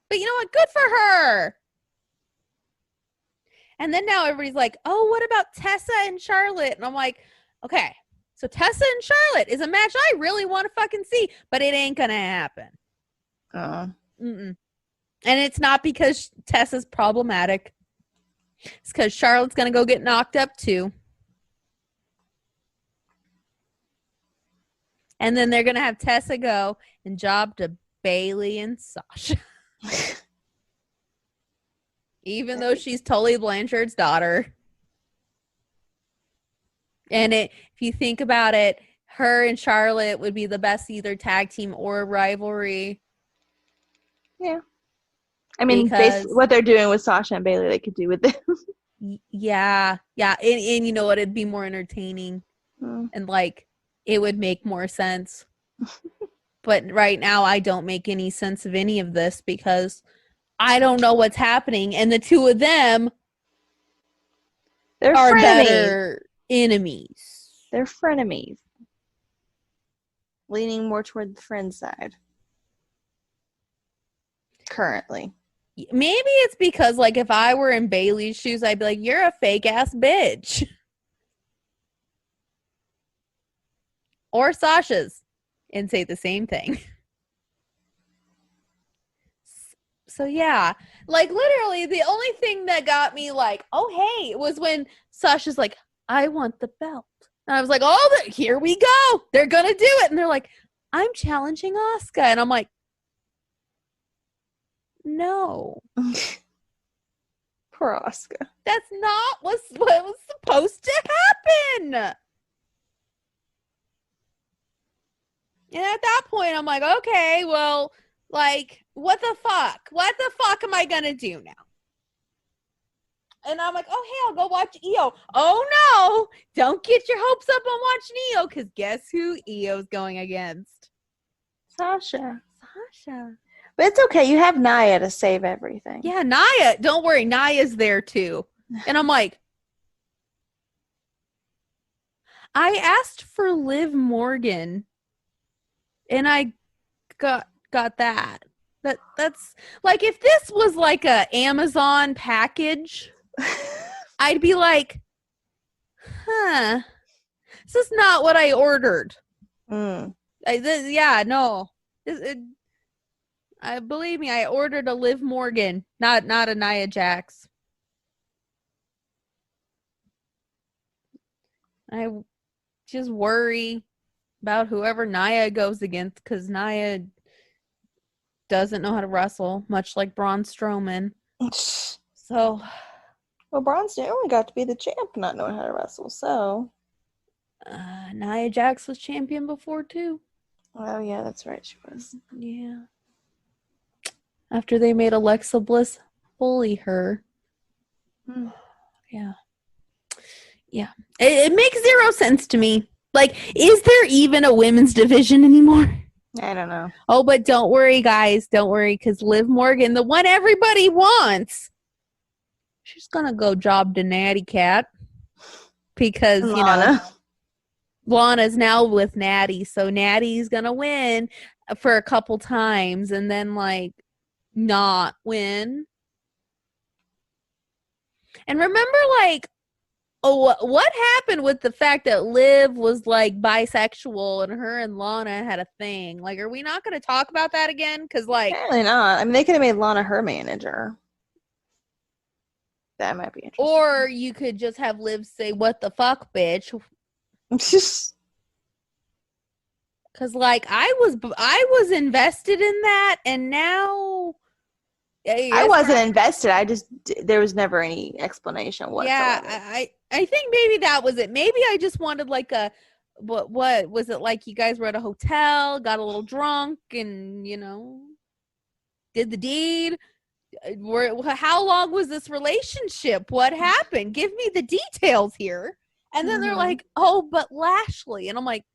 But you know what? Good for her. And then now everybody's like, oh, what about Tessa and Charlotte? And I'm like, okay, so Tessa and Charlotte is a match I really want to fucking see, but it ain't going to happen. And it's not because Tessa's problematic. It's because Charlotte's going to go get knocked up too. And then they're going to have Tessa go and job to Bailey and Sasha. Even though she's Tully Blanchard's daughter. And if you think about it, her and Charlotte would be the best either tag team or rivalry. Yeah. I mean, basically what they're doing with Sasha and Bayley, they could do with them. Yeah. Yeah. And you know what? It'd be more entertaining. And like, it would make more sense. But right now, I don't make any sense of any of this because I don't know what's happening. And the two of them are frenemies. Better enemies. They're frenemies. Leaning more toward the friend side. Currently. Maybe it's because, like, if I were in Bayley's shoes, I'd be like, you're a fake-ass bitch. Or Sasha's. And say the same thing. So, yeah. Like, literally, the only thing that got me like, oh, hey, was when Sasha's like, I want the belt. And I was like, oh, here we go. They're going to do it. And they're like, I'm challenging Asuka. And I'm like, no. Poor Asuka. That's not what was supposed to happen. And at that point, I'm like, okay, well, like, what the fuck? What the fuck am I going to do now? And I'm like, oh, hey, I'll go watch EO. Oh, no. Don't get your hopes up on watching EO, because guess who EO's going against? Sasha. But it's okay. You have Nia to save everything. Yeah, Nia. Don't worry. Nia's there, too. And I'm like, I asked for Liv Morgan. And I got that. That's like, if this was like a Amazon package, I'd be like, huh, this is not what I ordered. No. Believe me, I ordered a Liv Morgan, not a Nia Jax. I just worry about whoever Nia goes against, because Nia doesn't know how to wrestle, much like Braun Strowman. So, well, Braun Strowman got to be the champ, not knowing how to wrestle. So, Nia Jax was champion before too. Oh yeah, that's right, she was. Yeah. After they made Alexa Bliss bully her. Yeah. It makes zero sense to me. Like, is there even a women's division anymore? I don't know. Oh, but don't worry, guys. Don't worry, because Liv Morgan, the one everybody wants, she's going to go job to Natty Cat. Because, Lana's now with Natty. So Natty's going to win for a couple times and then, like, not win. And remember, like, what happened with the fact that Liv was, like, bisexual and her and Lana had a thing? Like, are we not going to talk about that again? Because, like... Apparently not. I mean, they could have made Lana her manager. That might be interesting. Or you could just have Liv say, what the fuck, bitch? Because, like, I was invested in that, and now... I wasn't invested. There was never any explanation whatsoever. Yeah, I think maybe that was it. Maybe I just wanted like what was it, like you guys were at a hotel, got a little drunk, and did the deed. How long was this relationship? What happened? Give me the details here. And then they're like, oh, but Lashley, and I'm like,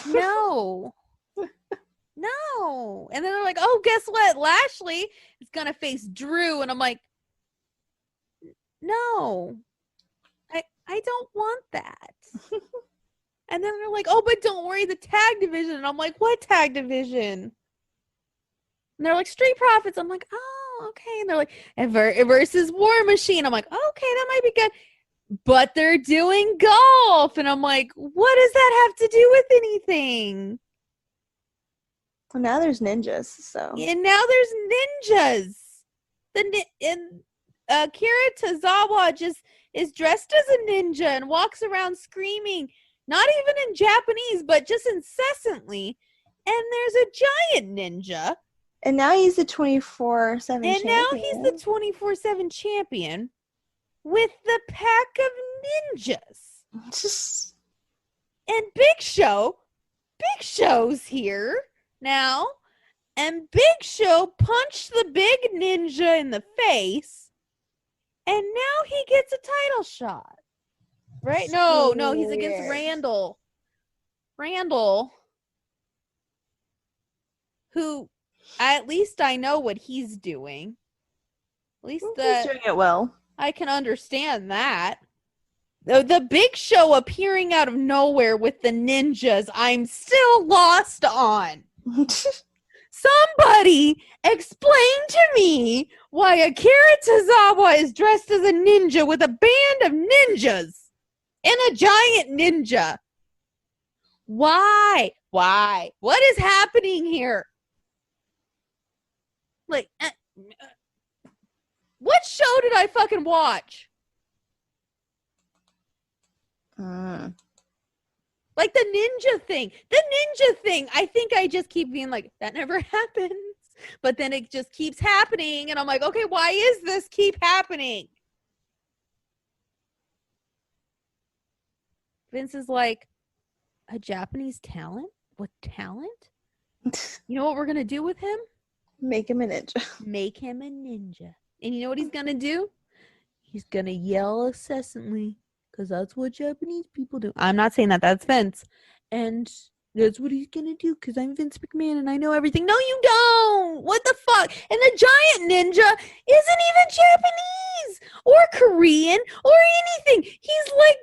no. No. And then they're like, oh, guess what? Lashley is going to face Drew. And I'm like, no, I don't want that. And then they're like, oh, but don't worry, the tag division. And I'm like, what tag division? And they're like, Street Profits. I'm like, oh, okay. And they're like, versus War Machine. I'm like, okay, that might be good. But they're doing golf. And I'm like, what does that have to do with anything? Well, now there's ninjas, so. And now there's ninjas. Kira Tozawa just is dressed as a ninja and walks around screaming, not even in Japanese, but just incessantly. And there's a giant ninja And now he's the 24/7 champion. And now he's the 24/7 champion with the pack of ninjas. And Big Show's here now. And Big Show punched the big ninja in the face. And now he gets a title shot. Right? No, he's against Randall. Who, at least I know what he's doing. At least he's doing it well. I can understand that. The Big Show appearing out of nowhere with the ninjas, I'm still lost on. Somebody explain to me why Akira Tozawa is dressed as a ninja with a band of ninjas and a giant ninja. Why? What is happening here? Like, what show did I fucking watch? Like the ninja thing. I think I just keep being like, that never happens. But then it just keeps happening. And I'm like, okay, why is this keep happening? Vince is like, a Japanese talent? What talent? You know what we're going to do with him? Make him a ninja. Make him a ninja. And you know what he's going to do? He's going to yell incessantly. Because that's what Japanese people do. I'm not saying that. That's Vince. And that's what he's going to do. Because I'm Vince McMahon and I know everything. No, you don't. What the fuck? And the giant ninja isn't even Japanese. Or Korean. Or anything. He's like,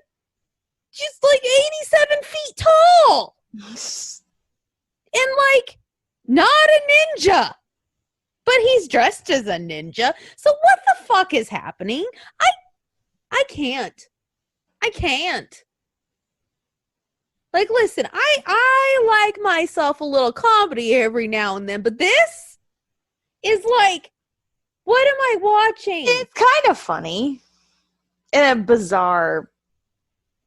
just like 87 feet tall. And like, not a ninja. But he's dressed as a ninja. So what the fuck is happening? I can't. Like, listen, I like myself a little comedy every now and then, but this is like, what am I watching? It's kind of funny in a bizarre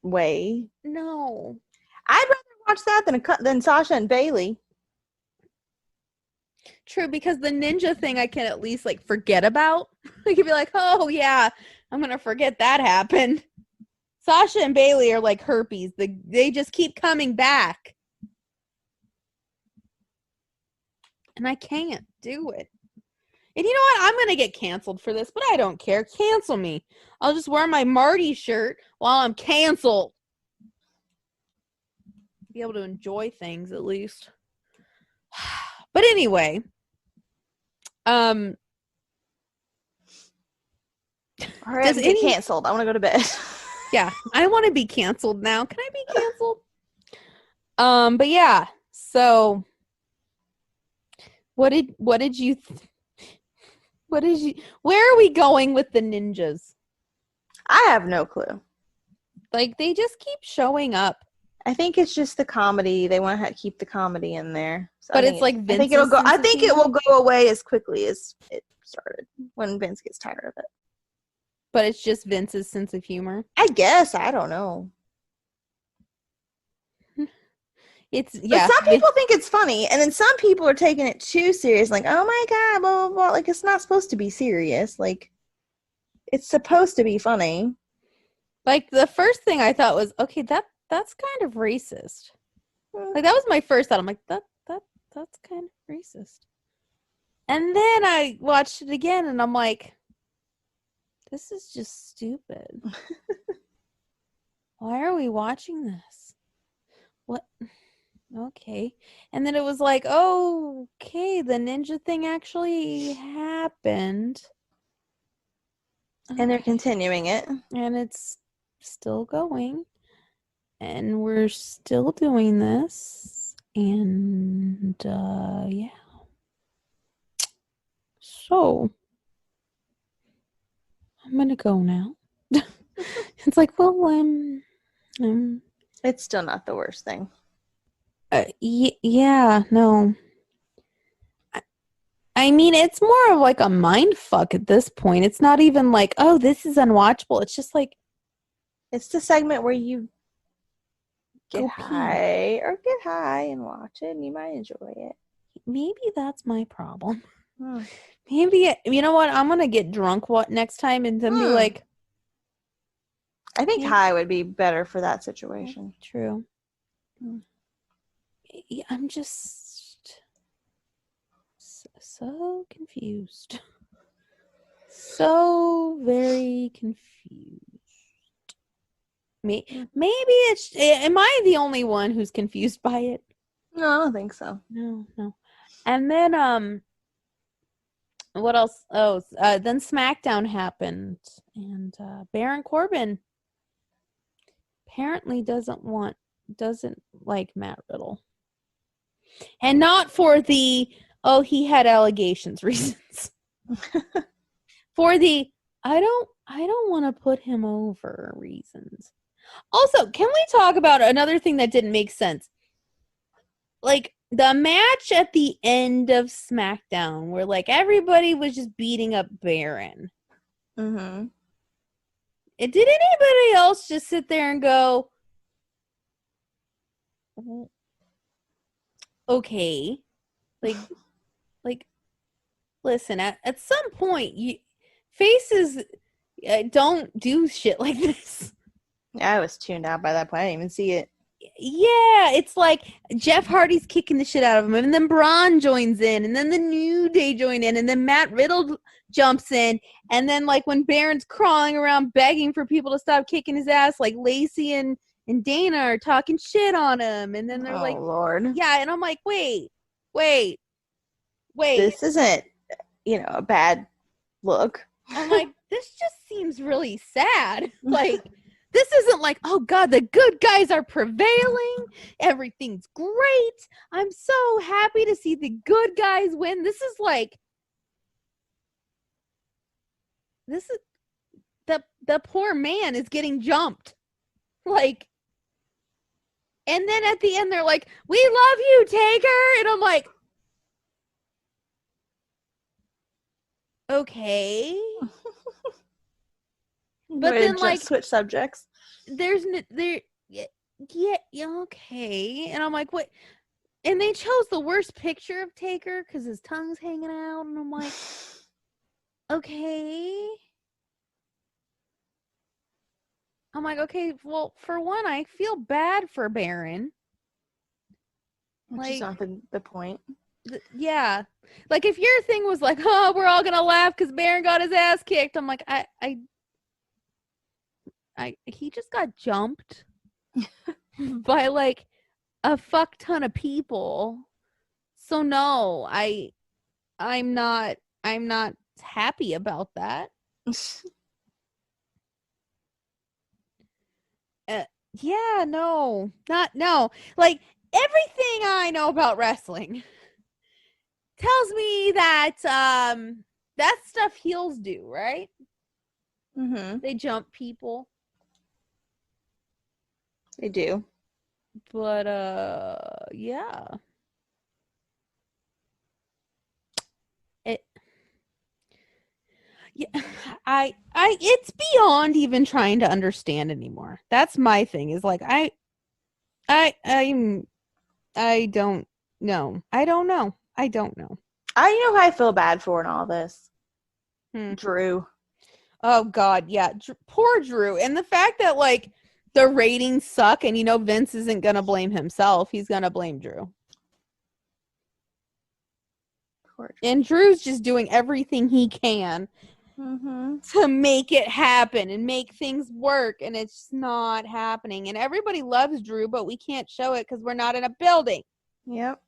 way. No. I'd rather watch that than Sasha and Bailey. True, because the ninja thing I can at least like forget about. I can be like, oh yeah, I'm gonna forget that happened. Sasha and Bailey are like herpes. They just keep coming back. And I can't do it. And you know what? I'm going to get canceled for this, but I don't care. Cancel me. I'll just wear my Marty shirt while I'm canceled. Be able to enjoy things at least. But anyway. All right, get canceled. I want to go to bed. Yeah, I want to be canceled now. Can I be canceled? But yeah. So, where are we going with the ninjas? I have no clue. Like, they just keep showing up. I think it's just the comedy. They want to keep the comedy in there. So but it's like Vince's I think it will go away as quickly as it started when Vince gets tired of it. But it's just Vince's sense of humor. I guess. I don't know. But some people think it's funny, and then some people are taking it too serious. Like, oh my god, blah blah blah. Like, it's not supposed to be serious. Like, it's supposed to be funny. Like, the first thing I thought was, okay, that's kind of racist. Like, that was my first thought. I'm like, that's kind of racist. And then I watched it again, and I'm like, this is just stupid. Why are we watching this? What? Okay. And then it was like, oh, okay, the ninja thing actually happened. And they're continuing it. And it's still going. And we're still doing this. And, yeah. So, I'm gonna go now. It's like, well, it's still not the worst thing. Yeah, no. I mean, it's more of like a mind fuck at this point. It's not even like, oh, this is unwatchable. It's just like, it's the segment where you get high and watch it, and you might enjoy it. maybe that's my problem. Hmm. Maybe, you know what? I'm going to get drunk next time and then be like. I think high would be better for that situation. True. I'm just so confused. So very confused. Maybe it's. Am I the only one who's confused by it? No, I don't think so. No. And then what else? Oh, then Smackdown happened, and Baron Corbin apparently doesn't like Matt Riddle, and not for the he had allegations reasons. For the I don't want to put him over reasons. Also, can we talk about another thing that didn't make sense? Like the match at the end of SmackDown where like everybody was just beating up Baron. Mm-hmm. Did anybody else just sit there and go, okay, like listen, at some point faces don't do shit like this. Yeah, I was tuned out by that point. I didn't even see it. Yeah, it's like Jeff Hardy's kicking the shit out of him, and then Braun joins in, and then the New Day join in, and then Matt Riddle jumps in, and then like when Baron's crawling around begging for people to stop kicking his ass, like Lacey and Dana are talking shit on him, and then they're like, Lord. yeah, and I'm like, wait. This isn't, a bad look. I'm like, this just seems really sad. Like, this isn't like, oh God, the good guys are prevailing. Everything's great. I'm so happy to see the good guys win. This is the poor man is getting jumped. Like, and then at the end, they're like, we love you, Taker. And I'm like, okay. But then, like, switch subjects. Yeah, okay. And I'm like, what? And they chose the worst picture of Taker because his tongue's hanging out. And I'm like, okay. I'm like, okay, well, for one, I feel bad for Baron. Which is not the point. Yeah. Like, if your thing was like, oh, we're all going to laugh because Baron got his ass kicked. I'm like, he just got jumped by like a fuck ton of people. So no, I'm not happy about that. Yeah, no. Like everything I know about wrestling tells me that that stuff heels do, right? Mm-hmm. They jump people. They do. But yeah. It's beyond even trying to understand anymore. That's my thing. Is like I don't know. I don't know. I know how I feel bad for in all this. Drew. Oh God, yeah, poor Drew, and the fact that like the ratings suck, and Vince isn't gonna blame himself; he's gonna blame Drew. And Drew's just doing everything he can to make it happen and make things work, and it's just not happening. And everybody loves Drew, but we can't show it because we're not in a building. Yep.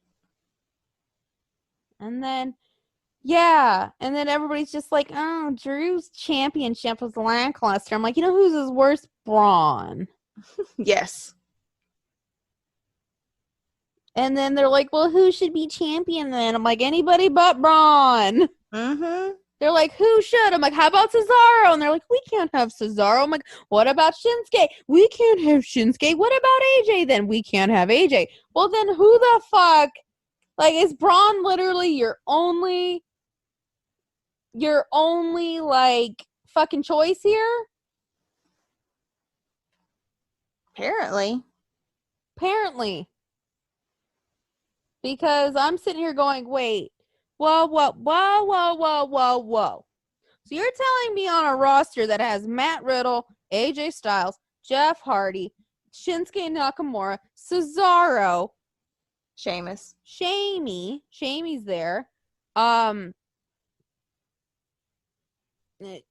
And then, yeah, and then everybody's just like, oh, Drew's championship was lackluster. I'm like, who's his worst? Braun. Yes. And then they're like, well, who should be champion then? I'm like, anybody but Braun. Mm-hmm. They're like, who should? I'm like, how about Cesaro? And they're like, we can't have Cesaro. I'm like, what about Shinsuke? We can't have Shinsuke. What about AJ then? We can't have AJ. Well, then who the fuck? Like, is Braun literally your only like fucking choice here? Apparently. Because I'm sitting here going, wait, whoa. So you're telling me on a roster that has Matt Riddle, AJ Styles, Jeff Hardy, Shinsuke Nakamura, Cesaro, Sheamus. Shamey's there.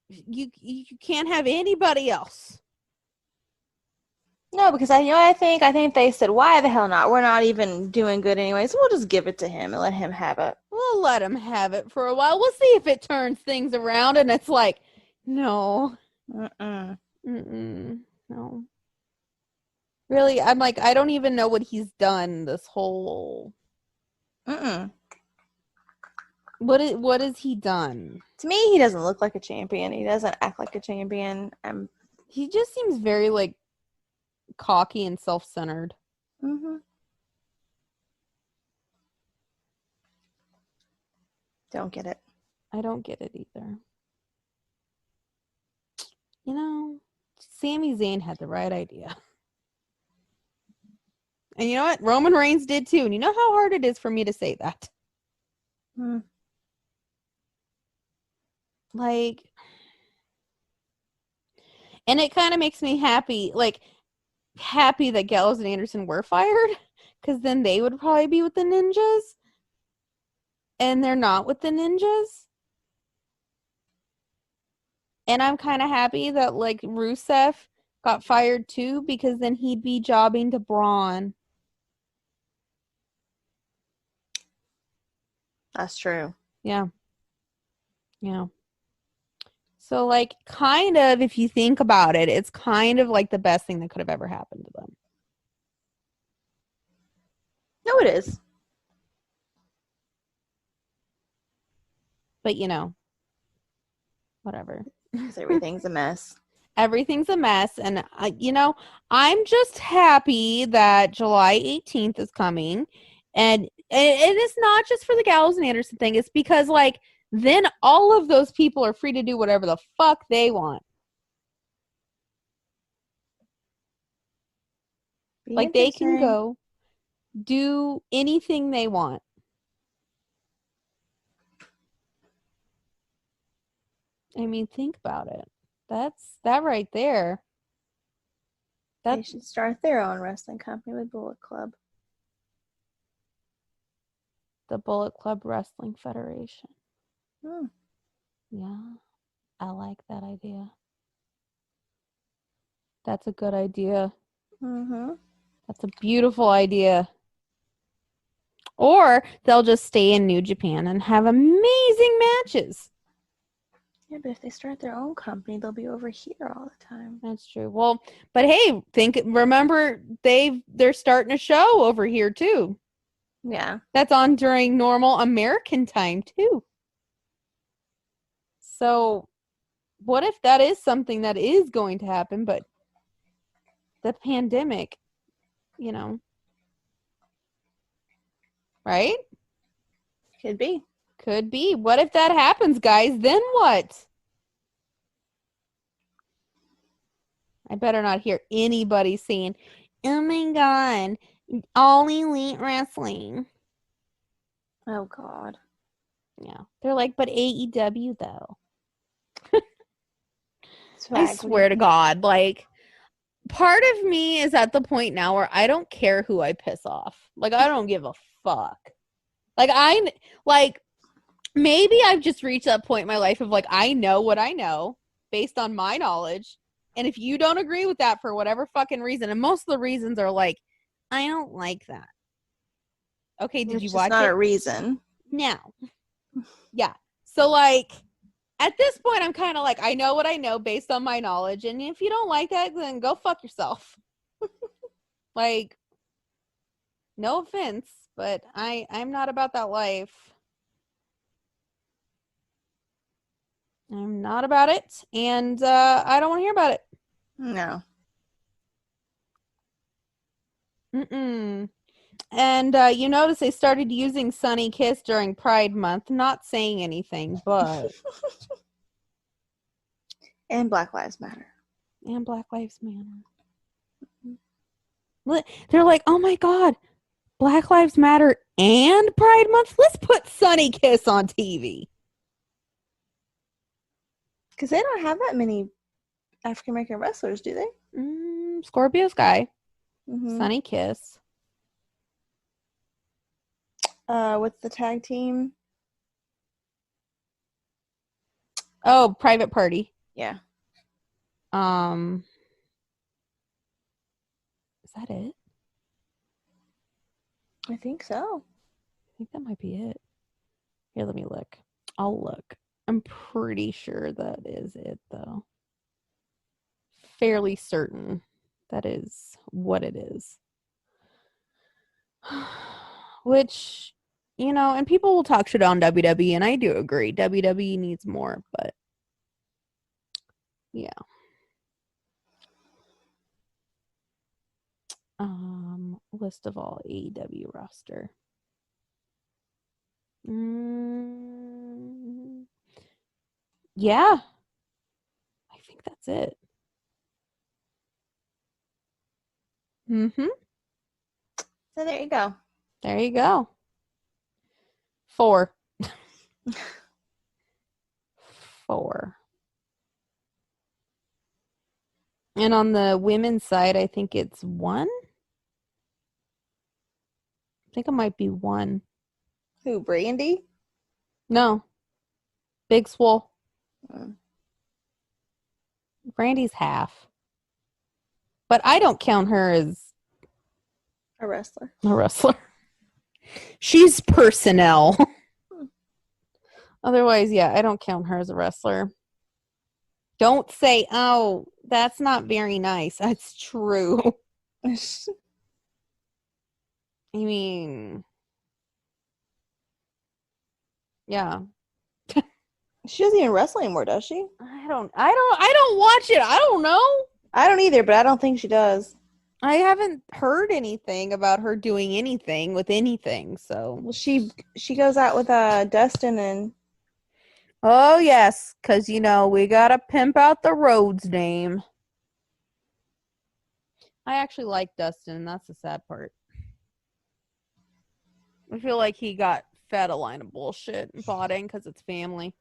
You can't have anybody else. No, because I think they said, why the hell not? We're not even doing good anyway, so we'll just give it to him and let him have it. We'll let him have it for a while. We'll see if it turns things around. And it's like, no. No. Really, I'm like, I don't even know what he's done this whole. What has he done? To me, he doesn't look like a champion. He doesn't act like a champion. He just seems very like cocky and self-centered. Don't get it. I don't get it either. You know, Sami Zayn had the right idea. And you know what? Roman Reigns did too. And you know how hard it is for me to say that? Like, and it kind of makes me happy that Gallows and Anderson were fired, because then they would probably be with the Ninjas. And they're not with the Ninjas. And I'm kind of happy that, like, Rusev got fired too, because then he'd be jobbing to Braun. That's true. Yeah. So, like, kind of, if you think about it, it's kind of like the best thing that could have ever happened to them. No, it is. But, you know, whatever. Because everything's a mess. Everything's a mess. And, you know, I'm just happy that July 18th is coming. And it's not just for the Gallows and Anderson thing. It's because, like, then all of those people are free to do whatever the fuck they want. Like, they can go do anything they want. I mean, think about it. That's that right there. They should start their own wrestling company with Bullet Club. The Bullet Club Wrestling Federation. Yeah, I like that idea. That's a good idea. That's a beautiful idea. Or they'll just stay in New Japan and have amazing matches. Yeah, but if they start their own company, they'll be over here all the time. That's true. Well, but hey, remember they're starting a show over here too. Yeah. That's on during normal American time too. So what if that is something that is going to happen, but the pandemic, you know, right? Could be. Could be. What if that happens, guys? Then what? I better not hear anybody saying, oh my God, all elite wrestling. Oh, God. Yeah. They're like, but AEW, though. I swear to God, like, part of me is at the point now where I don't care who I piss off. Like, I don't give a fuck. Like, maybe I've just reached that point in my life of, like, I know what I know based on my knowledge. And if you don't agree with that for whatever fucking reason, and most of the reasons are like, I don't like that. Okay, did you watch it? It's not a reason. No. Yeah. So, like, at this point, I'm kind of like, I know what I know based on my knowledge. And if you don't like that, then go fuck yourself. Like, no offense, but I'm not about that life. I'm not about it. And I don't want to hear about it. No. And you notice they started using Sunny Kiss during Pride Month. Not saying anything, but... And Black Lives Matter. And Black Lives Matter. They're like, oh my God, Black Lives Matter and Pride Month? Let's put Sunny Kiss on TV. Because they don't have that many African American wrestlers, do they? Scorpio Sky. Mm-hmm. Sunny Kiss. What's the tag team? Oh, Private Party. Yeah. Is that it? I think so. I think that might be it. Here, let me look. I'll look. I'm pretty sure that is it, though. Fairly certain that is what it is. Which, you know, and people will talk shit on WWE, and I do agree. WWE needs more, but yeah. List of all AEW roster. Yeah. I think that's it. Mm-hmm. So there you go. There you go. 4. 4. And on the women's side, I think it's 1. I think it might be 1. Who, Brandy? No. Big Swole. Mm. Brandy's half. But I don't count her as A wrestler. a wrestler. She's personnel. Otherwise, yeah, I don't count her as a wrestler. Don't say, oh, that's not very nice. That's true. I mean, yeah. She doesn't even wrestle anymore, does she? I don't watch it. I don't know. I don't either, but I don't think she does. I haven't heard anything about her doing anything with anything, so. Well, she goes out with Dustin and. Oh, yes, because, you know, we got to pimp out the Rhodes name. I actually like Dustin, and that's the sad part. I feel like he got fed a line of bullshit and bought in because it's family.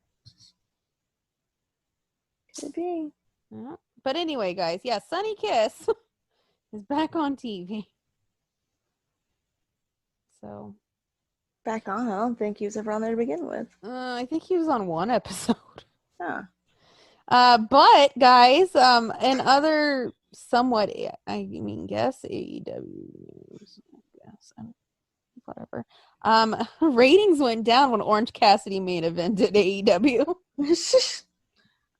Could be. Yeah. But anyway, guys, yeah, Sunny Kiss is back on TV. So. Back on. I don't think he was ever on there to begin with. I think he was on 1 episode. Huh. But guys, and other somewhat, I mean, guess AEW news, whatever. Ratings went down when Orange Cassidy main evented AEW.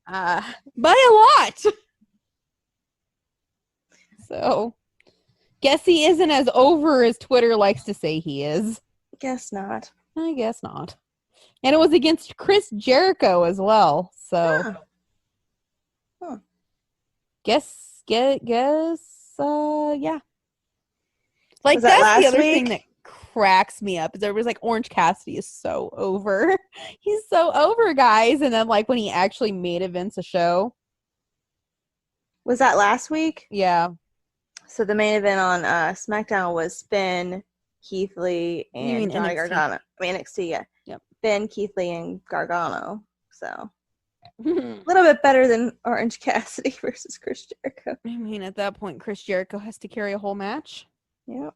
By a lot. So, guess he isn't as over as Twitter likes to say he is. Guess not. I guess not. And it was against Chris Jericho as well. So, guess, yeah. Like, that's the other thing that cracks me up is everybody's like, Orange Cassidy is so over. He's so over, guys. And then, like, when he actually made events a show. Was that last week? Yeah. So the main event on SmackDown was Finn, Keith Lee, and Johnny NXT? Gargano. I mean, NXT, yeah. Yep. Finn, Keith Lee, and Gargano. So a little bit better than Orange Cassidy versus Chris Jericho. I mean, at that point, Chris Jericho has to carry a whole match. Yep.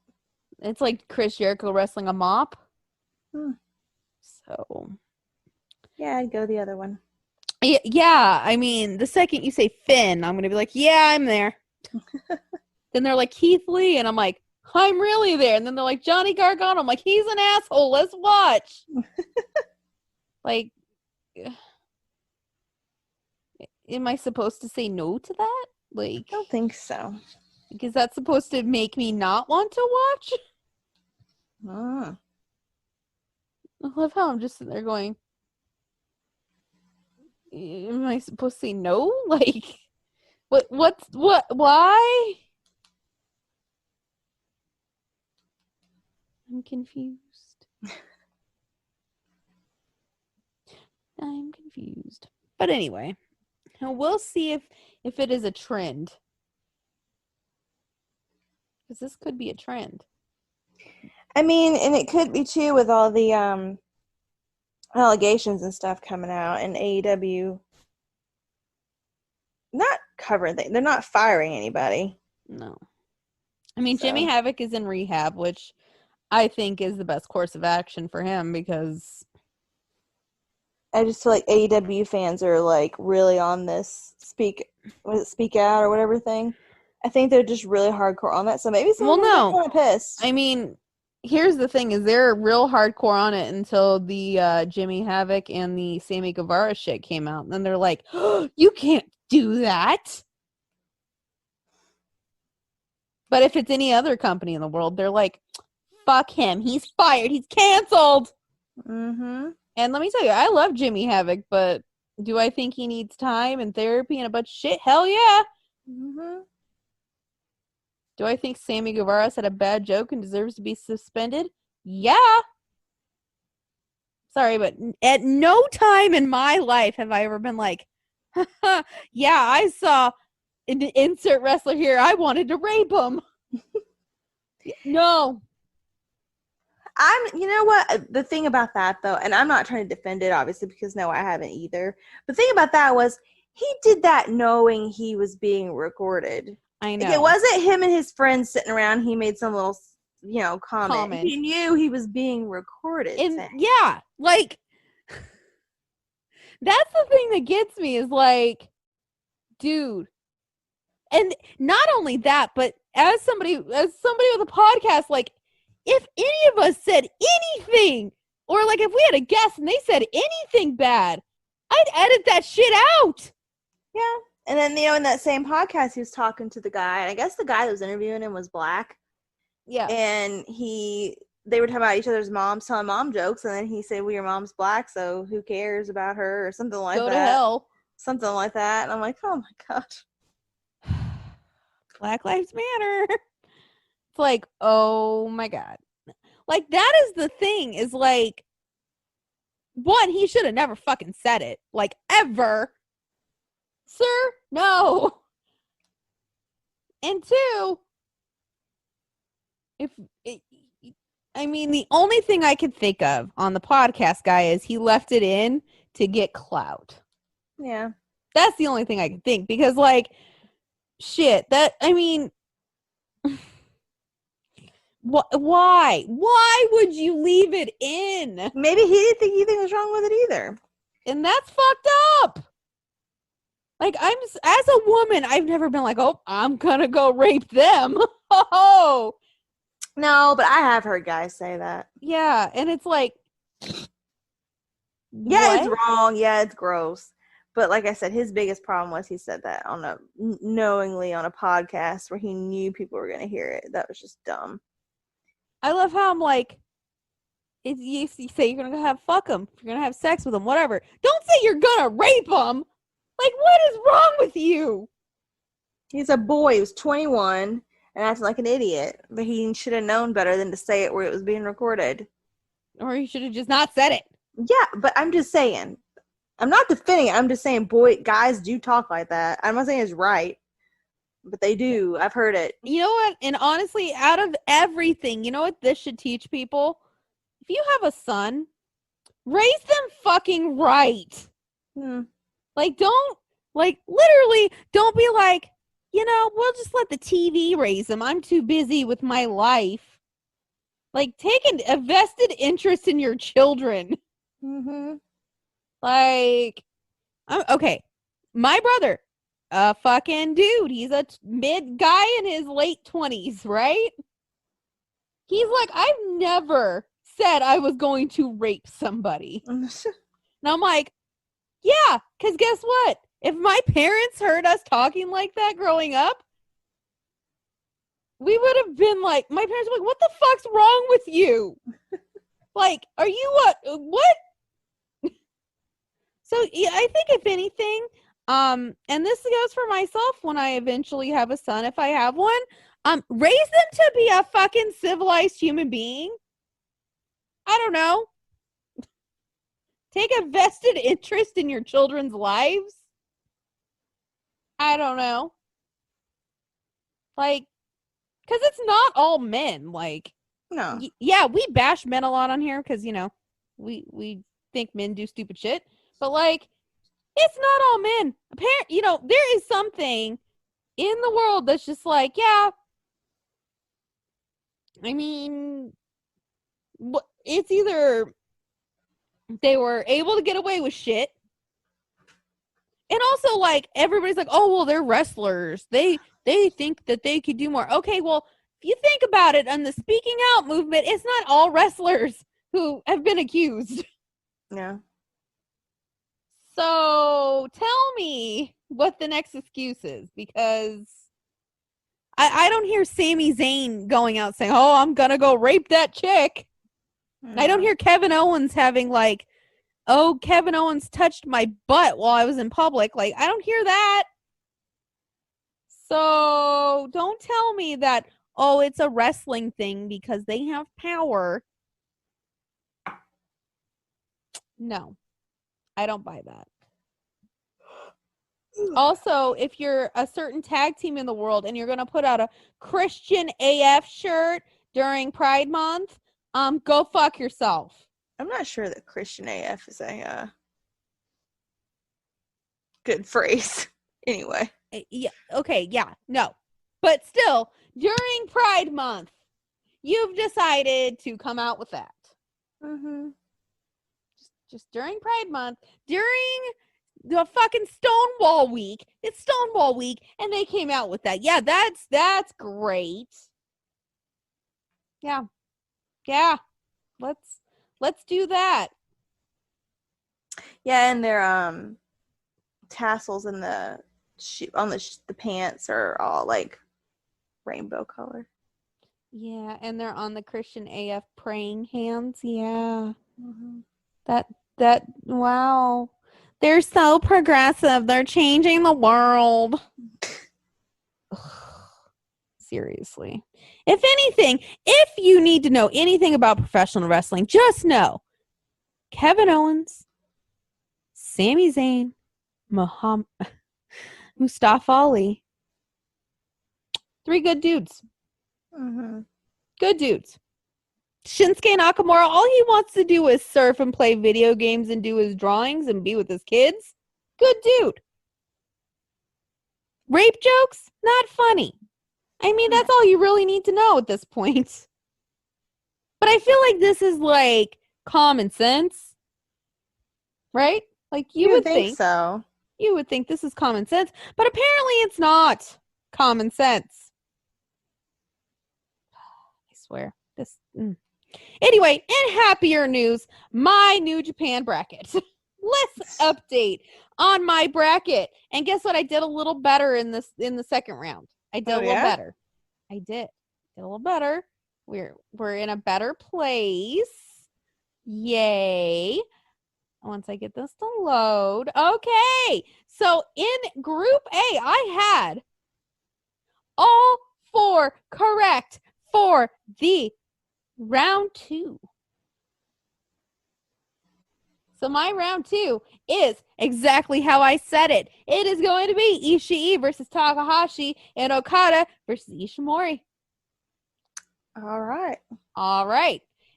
It's like Chris Jericho wrestling a mop. So. Yeah, I'd go the other one. Yeah, I mean, the second you say Finn, I'm going to be like, yeah, I'm there. Then they're like, Keith Lee, and I'm like, I'm really there. And then they're like, Johnny Gargano. I'm like, he's an asshole. Let's watch. Like, am I supposed to say no to that? Like, I don't think so. Is that supposed to make me not want to watch? I love how I'm just sitting there going, am I supposed to say no? Like, why? I'm confused. I'm confused. But anyway, we'll see if it is a trend. Because this could be a trend. I mean, and it could be too with all the allegations and stuff coming out, and AEW not covering things. They're not firing anybody. No. I mean, So. Jimmy Havoc is in rehab, which I think is the best course of action for him because I just feel like AEW fans are like really on this speak out or whatever thing. I think they're just really hardcore on that. So maybe some of them are kind of pissed. I mean, here's the thing: is they're real hardcore on it until the Jimmy Havoc and the Sammy Guevara shit came out, and then they're like, oh, "You can't do that." But if it's any other company in the world, they're like, "Fuck him! He's fired! He's canceled!" Mm-hmm. And let me tell you, I love Jimmy Havoc, but do I think he needs time and therapy and a bunch of shit? Hell yeah. Mm-hmm. Do I think Sammy Guevara said a bad joke and deserves to be suspended? Yeah. Sorry, but at no time in my life have I ever been like, yeah, I saw an insert wrestler here. I wanted to rape him. No. You know what? The thing about that, though, and I'm not trying to defend it, obviously, because no, I haven't either. But the thing about that was he did that knowing he was being recorded. I know. Like, it wasn't him and his friends sitting around. He made some little, comment. He knew he was being recorded. Yeah, like, that's the thing that gets me is like, dude. And not only that, but as somebody with a podcast, like, if any of us said anything, or like if we had a guest and they said anything bad, I'd edit that shit out. Yeah. And then, in that same podcast, he was talking to the guy, and I guess the guy that was interviewing him was black. Yeah. And they were talking about each other's moms telling mom jokes, and then he said, well, your mom's black, so who cares about her, or something like that. Go to hell. Something like that. And I'm like, oh my God. Black Lives Matter. It's like, oh my God. Like, that is the thing, is like, one, he should have never fucking said it. Like, ever. Sir, no. And two, the only thing I could think of on the podcast guy is he left it in to get clout. Yeah. That's the only thing I could think, because, like, shit, why? Why would you leave it in? Maybe he didn't think anything was wrong with it either. And that's fucked up. Like, as a woman, I've never been like, oh, I'm gonna go rape them. Oh. No, but I have heard guys say that. Yeah, and it's like, yeah, it's wrong. Yeah, it's gross. But like I said, his biggest problem was he said that knowingly on a podcast where he knew people were going to hear it. That was just dumb. I love how I'm like, if you say you're going to fuck them, if you're going to have sex with them, whatever. Don't say you're going to rape them. Like, what is wrong with you? He's a boy. He was 21 and acting like an idiot. But he should have known better than to say it where it was being recorded. Or he should have just not said it. Yeah, but I'm just saying. I'm not defending it. I'm just saying, guys do talk like that. I'm not saying it's right, but they do. I've heard it. You know what? And honestly, out of everything, you know what this should teach people? If you have a son, raise them fucking right. Like, literally, don't be like, we'll just let the TV raise them. I'm too busy with my life. Like, take a vested interest in your children. Mm-hmm. Like, okay, my brother, a fucking dude. He's a mid guy in his late 20s, right? He's like, I've never said I was going to rape somebody. And I'm like, yeah, because guess what? If my parents heard us talking like that growing up, we would have been like, my parents were like, what the fuck's wrong with you? Like, are you what? So yeah, I think if anything, and this goes for myself when I eventually have a son, if I have one, raise them to be a fucking civilized human being. I don't know. Take a vested interest in your children's lives. I don't know. Like, because it's not all men. Like, No. Yeah, we bash men a lot on here because, we think men do stupid shit. But, like, it's not all men. Apparently, there is something in the world that's just like, yeah, I mean, it's either they were able to get away with shit, and also, like, everybody's like, oh, well, they're wrestlers. They think that they could do more. Okay, well, if you think about it, on the speaking out movement, it's not all wrestlers who have been accused. Yeah. So tell me what the next excuse is, because I don't hear Sami Zayn going out saying, oh, I'm going to go rape that chick. Yeah. I don't hear Kevin Owens having, like, oh, Kevin Owens touched my butt while I was in public. Like, I don't hear that. So don't tell me that, oh, it's a wrestling thing because they have power. No, I don't buy that. Also, if you're a certain tag team in the world and you're going to put out a Christian AF shirt during Pride Month, go fuck yourself. I'm not sure that Christian AF is a good phrase. Anyway. Yeah, okay, yeah, no. But still, during Pride Month, you've decided to come out with that. Mm-hmm. Just during Pride Month, during the fucking Stonewall Week. It's Stonewall Week, and they came out with that. Yeah, that's great. Yeah. Let's do that. Yeah, and their tassels and the pants are all like rainbow color. Yeah, and they're on the Christian AF praying hands. Yeah. Mm-hmm. That wow. They're so progressive. They're changing the world. Seriously. If anything, if you need to know anything about professional wrestling, just know Kevin Owens, Sami Zayn, Mustafa Ali. 3 good dudes. Mm-hmm. Good dudes. Shinsuke Nakamura, all he wants to do is surf and play video games and do his drawings and be with his kids. Good dude. Rape jokes? Not funny. I mean, that's all you really need to know at this point. But I feel like this is like common sense. Right? Like you would think so. You would think this is common sense, but apparently it's not common sense. I swear. Anyway, in happier news, my New Japan bracket. Let's update on my bracket. And guess what? I did a little better in the second round. I did a little better. I did a little better. We're in a better place. Yay. Once I get this to load. Okay. So in Group A, I had all 4 correct for the round 2. So my round 2 is exactly how I said it. It is going to be Ishii versus Takahashi and Okada versus Ishimori. All right.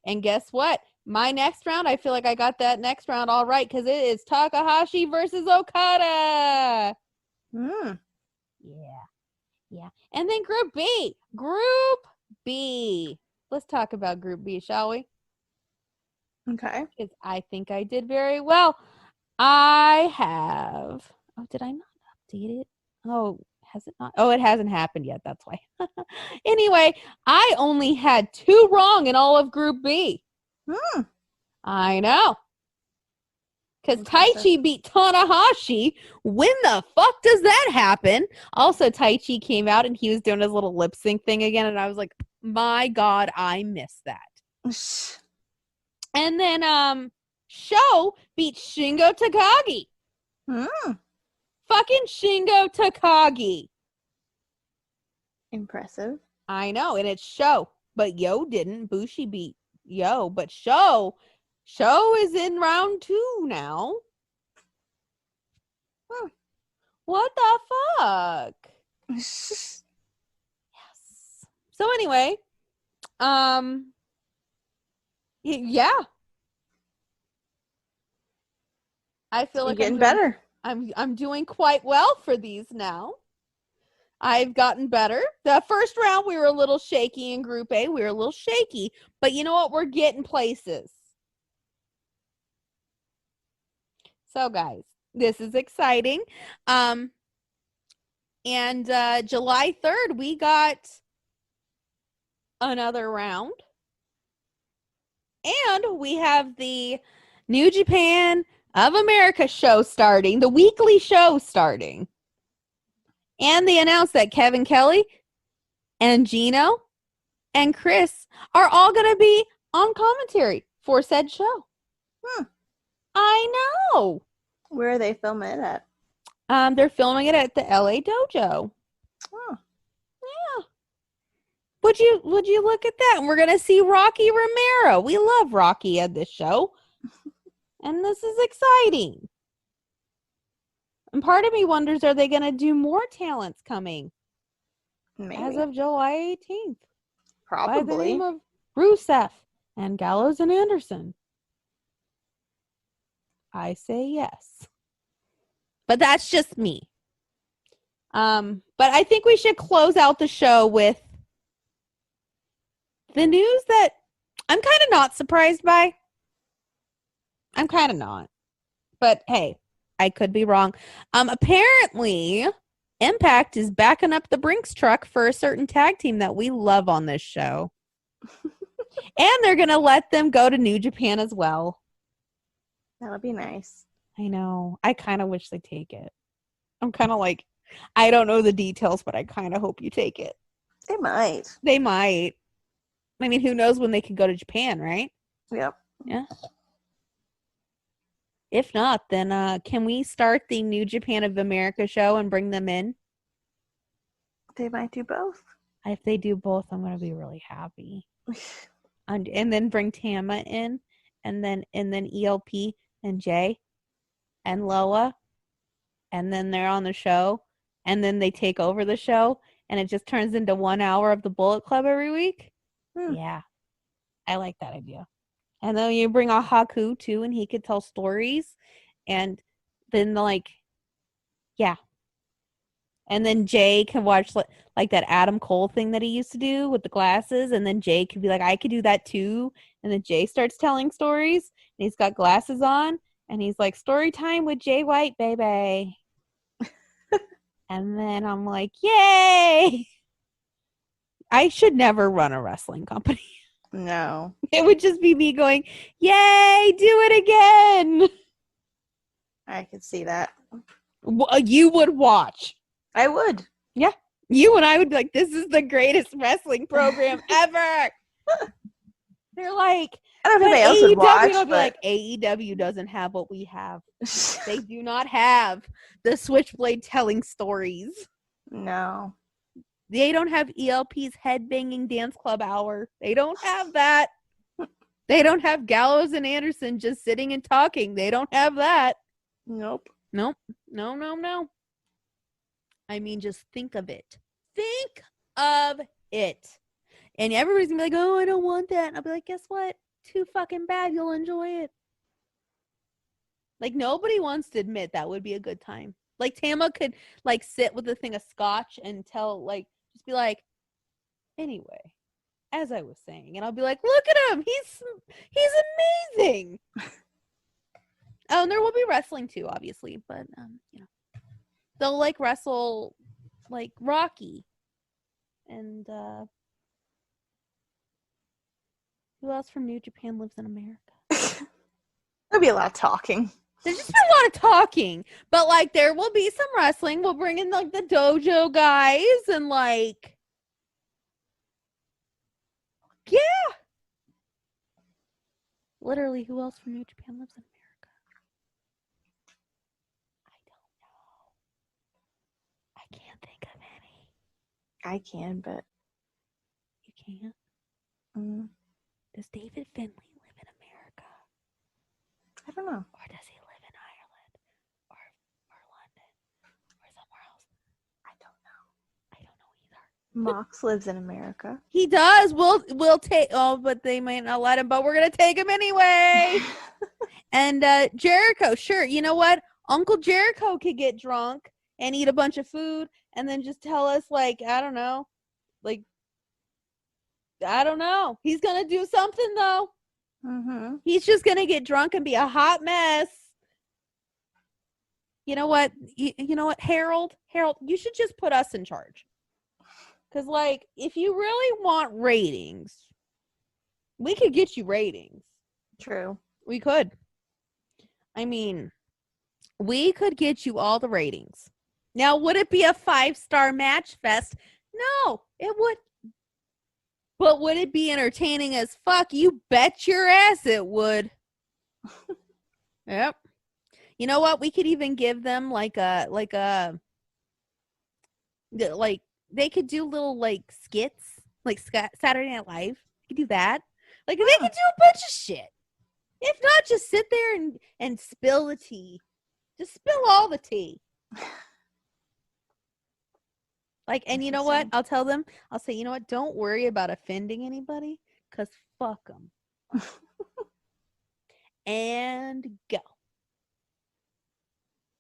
And guess what? My next round, I feel like I got that next round all right because it is Takahashi versus Okada. Yeah. And then Group B. Let's talk about Group B, shall we? Okay. Because I think I did very well. I have... Oh, did I not update it? Oh, has it not? Oh, it hasn't happened yet. That's why. Anyway, I only had 2 wrong in all of Group B. I know. Because Taichi beat Tanahashi. When the fuck does that happen? Also, Taichi came out and he was doing his little lip sync thing again. And I was like, my God, I missed that. And then Sho beat Shingo Takagi. Fucking Shingo Takagi. Impressive. I know, and it's Sho. But Yo didn't. Bushi beat Yo. But Sho is in round 2 now. What the fuck? Yes. So anyway, Yeah. I feel You're like getting better. I'm doing quite well for these now. I've gotten better. The first round we were a little shaky in Group A. We were a little shaky, but you know what? We're getting places. So guys, this is exciting. And July 3rd we got another round. And we have the New Japan of America show starting, the weekly show starting. And they announced that Kevin Kelly and Gino and Chris are all going to be on commentary for said show. I know. Where are they filming it at? They're filming it at the LA Dojo. Oh. Yeah. Would you look at that? And we're going to see Rocky Romero. We love Rocky at this show. And this is exciting. And part of me wonders, are they going to do more talents coming? Maybe. As of July 18th. Probably. By the name of Rusev and Gallows and Anderson. I say yes. But that's just me. But I think we should close out the show with the news that I'm kind of not surprised by. I'm kind of not. But hey, I could be wrong. Apparently, Impact is backing up the Brinks truck for a certain tag team that we love on this show. And they're going to let them go to New Japan as well. That'll be nice. I know. I kind of wish they take it. I'm kind of like, I don't know the details, but I kind of hope you take it. They might. They might. I mean, who knows when they could go to Japan, right? Yep. Yeah. If not, then can we start the New Japan of America show and bring them in? They might do both. If they do both, I'm going to be really happy. And then bring Tama in, and then ELP and Jay and Loa, and then they're on the show, and then they take over the show, and it just turns into 1 hour of the Bullet Club every week. Yeah, I like that idea. And then you bring a Haku too, and he could tell stories, and then yeah. And then Jay can watch like that Adam Cole thing that he used to do with the glasses. And then Jay could be like, I could do that too. And then Jay starts telling stories. And he's got glasses on. And he's like, story time with Jay White, baby. And then I'm like, yay. I should never run a wrestling company. No. It would just be me going, yay, do it again. I could see that. You would watch. I would. Yeah. You and I would be like, this is the greatest wrestling program ever. They're like, I don't know if anybody else would watch. I'll be like, AEW doesn't have what we have. They do not have the Switchblade telling stories. No. They don't have ELP's headbanging dance club hour. They don't have that. They don't have Gallows and Anderson just sitting and talking. They don't have that. Nope. Nope. No. I mean, just think of it. Think of it. And everybody's gonna be like, oh, I don't want that. And I'll be like, guess what? Too fucking bad. You'll enjoy it. Like, nobody wants to admit that would be a good time. Like, Tama could, like, sit with a thing of scotch and tell, like, just be like, anyway, as I was saying. And I'll be like, look at him. He's amazing. Oh, and there will be wrestling too, obviously. But, you know. They'll like wrestle like Rocky and who else from New Japan lives in America? There'll be a lot of talking. There's just a lot of talking, but like there will be some wrestling. We'll bring in like the dojo guys and like yeah. Literally, who else from New Japan lives in America? I can't think of any. I can, but You can't? Does David Finlay live in America? I don't know. Or does he live in Ireland? Or London? Or somewhere else? I don't know. I don't know either. Mox lives in America. He does. We'll take. Oh, but they might not let him. But we're gonna take him anyway. And Jericho, sure. You know what? Uncle Jericho could get drunk and eat a bunch of food, and then just tell us, like, I don't know. He's gonna do something though. Mm-hmm. He's just gonna get drunk and be a hot mess. You know what? You know what, Harold, you should just put us in charge. Because, like, if you really want ratings, we could get you ratings. True. We could. I mean, we could get you all the ratings. Now, would it be a 5-star match fest? No, it would. But would it be entertaining as fuck? You bet your ass it would. Yep. You know what? We could even give them like they could do little like skits, like Saturday Night Live. They could do that. Like they could do a bunch of shit. If not, just sit there and spill the tea. Just spill all the tea. Like, and you know what? I'll tell them. I'll say, you know what? Don't worry about offending anybody, because fuck them. And go.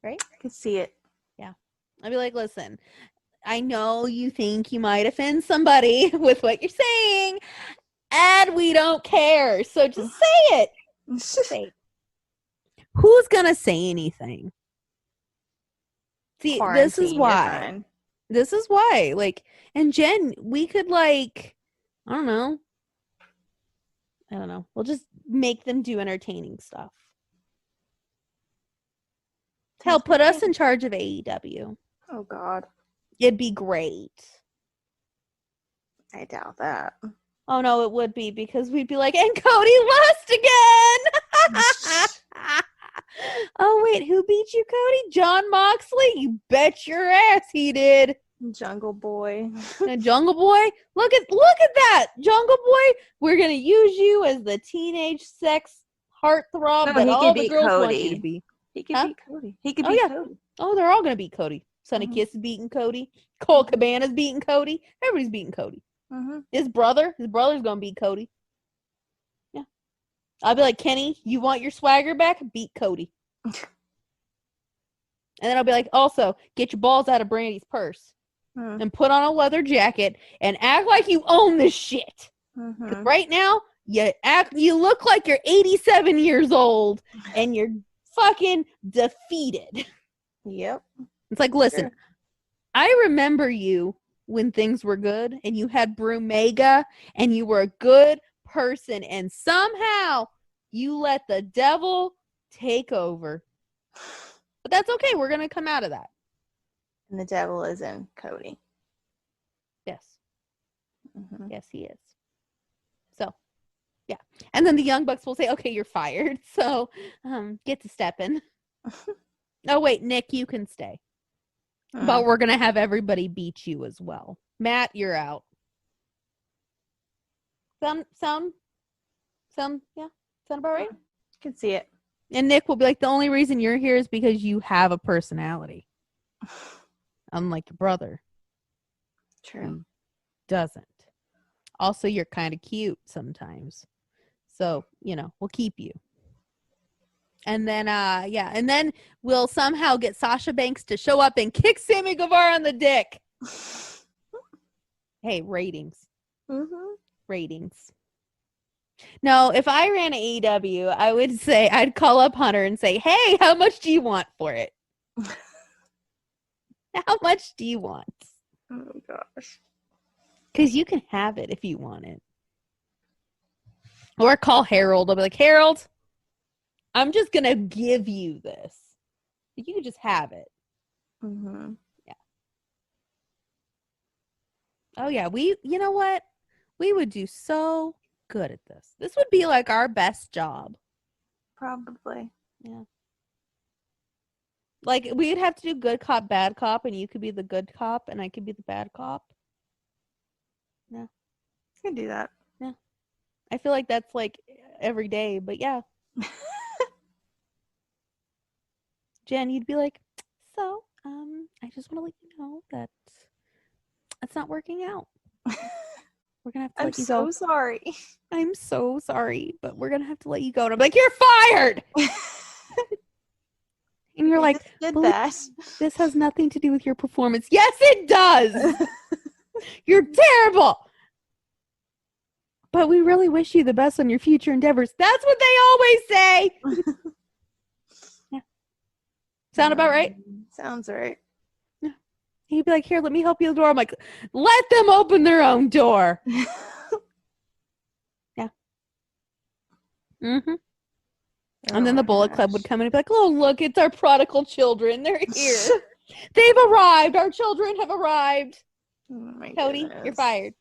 Right? I could see it. Yeah. I'll be like, listen, I know you think you might offend somebody with what you're saying, and we don't care. So just say it. Say it. Who's going to say anything? See, this is why. This is why. Like, and Jen, we could, like, I don't know. We'll just make them do entertaining stuff. Hell, put us in charge of AEW. Oh, God. It'd be great. I doubt that. Oh, no, it would be, because we'd be like, and Cody lost again! Oh, wait, who beat you, Cody? John Moxley? You bet your ass he did. Jungle Boy. Jungle Boy? Look at that! Jungle Boy, we're going to use you as the teenage sex heartthrob that all the girls want you to be. He could beat Cody. He could beat Cody. Oh, they're all going to beat Cody. Sonny Kiss is beating Cody. Cole Cabana's beating Cody. Everybody's beating Cody. Mm-hmm. His brother's going to beat Cody. Yeah. I'll be like, Kenny, you want your swagger back? Beat Cody. And then I'll be like, also, get your balls out of Brandy's purse. And put on a leather jacket and act like you own this shit. Mm-hmm. Right now, you look like you're 87 years old and you're fucking defeated. Yep. It's like, listen, I remember you when things were good and you had Brumega and you were a good person, and somehow you let the devil take over. But that's okay. We're going to come out of that. And the devil is in Cody. Yes. Mm-hmm. Yes, he is. So, yeah. And then the Young Bucks will say, okay, you're fired. So, get to stepping. Oh, wait, Nick, you can stay. But we're going to have everybody beat you as well. Matt, you're out. Sound about right? I can see it. And Nick will be like, the only reason you're here is because you have a personality. Unlike your brother. True. Doesn't. Also, you're kind of cute sometimes. So, we'll keep you. And then, and then we'll somehow get Sasha Banks to show up and kick Sammy Guevara on the dick. Hey, ratings. Mm-hmm. Ratings. No, if I ran AEW, I would say, I'd call up Hunter and say, hey, how much do you want for it? How much do you want? Oh, gosh. Because you can have it if you want it. Or call Harold. I'll be like, Harold, I'm just going to give you this. You can just have it. Mm-hmm. Yeah. Oh, yeah. You know what? We would do so good at this. This would be like our best job. Probably. Yeah. Like, we'd have to do good cop, bad cop, and you could be the good cop, and I could be the bad cop. Yeah. I can do that. Yeah. I feel like that's, like, every day, but yeah. Jen, you'd be like, so, I just want to let you know that it's not working out. We're gonna have to I'm let you so go. sorry. I'm so sorry, but we're gonna have to let you go. And I'm like, you're fired. And you're You like, just did "But that. this has nothing to do with your performance." Yes, it does. You're terrible. But we really wish you the best on your future endeavors. That's what they always say. Yeah. Sound about right? Sounds right. He'd be like, "Here, let me help you with the door." I'm like, "Let them open their own door." Yeah. Mm-hmm. And then the Bullet Club would come in and be like, "Oh, look, it's our prodigal children. They're here. They've arrived. Our children have arrived." Oh my Cody, goodness. you're fired.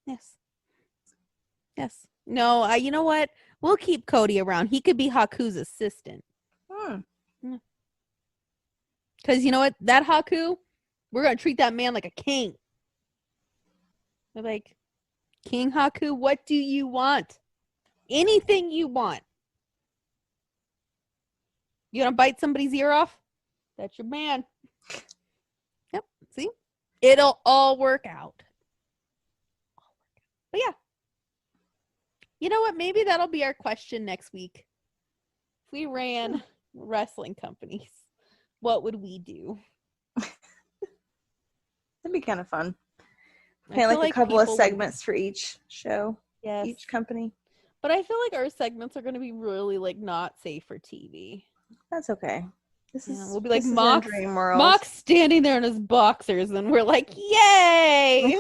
Yes. Yes. No, you know what? We'll keep Cody around. He could be Haku's assistant. Because you know what? That Haku, we're going to treat that man like a king. We're like, "King Haku, what do you want? Anything you want. You want to bite somebody's ear off? That's your man." Yep. See? It'll all work out. But yeah. You know what? Maybe that'll be our question next week. If we ran wrestling companies, what would we do? That'd be kind of fun. I Pay feel like a couple of people would- segments for each show, Yes. each company. But I feel like our segments are going to be really like not safe for TV. That's okay. This Yeah, is we'll be like this is our Mox, dream world. Mox standing there in his boxers, and we're like, "Yay!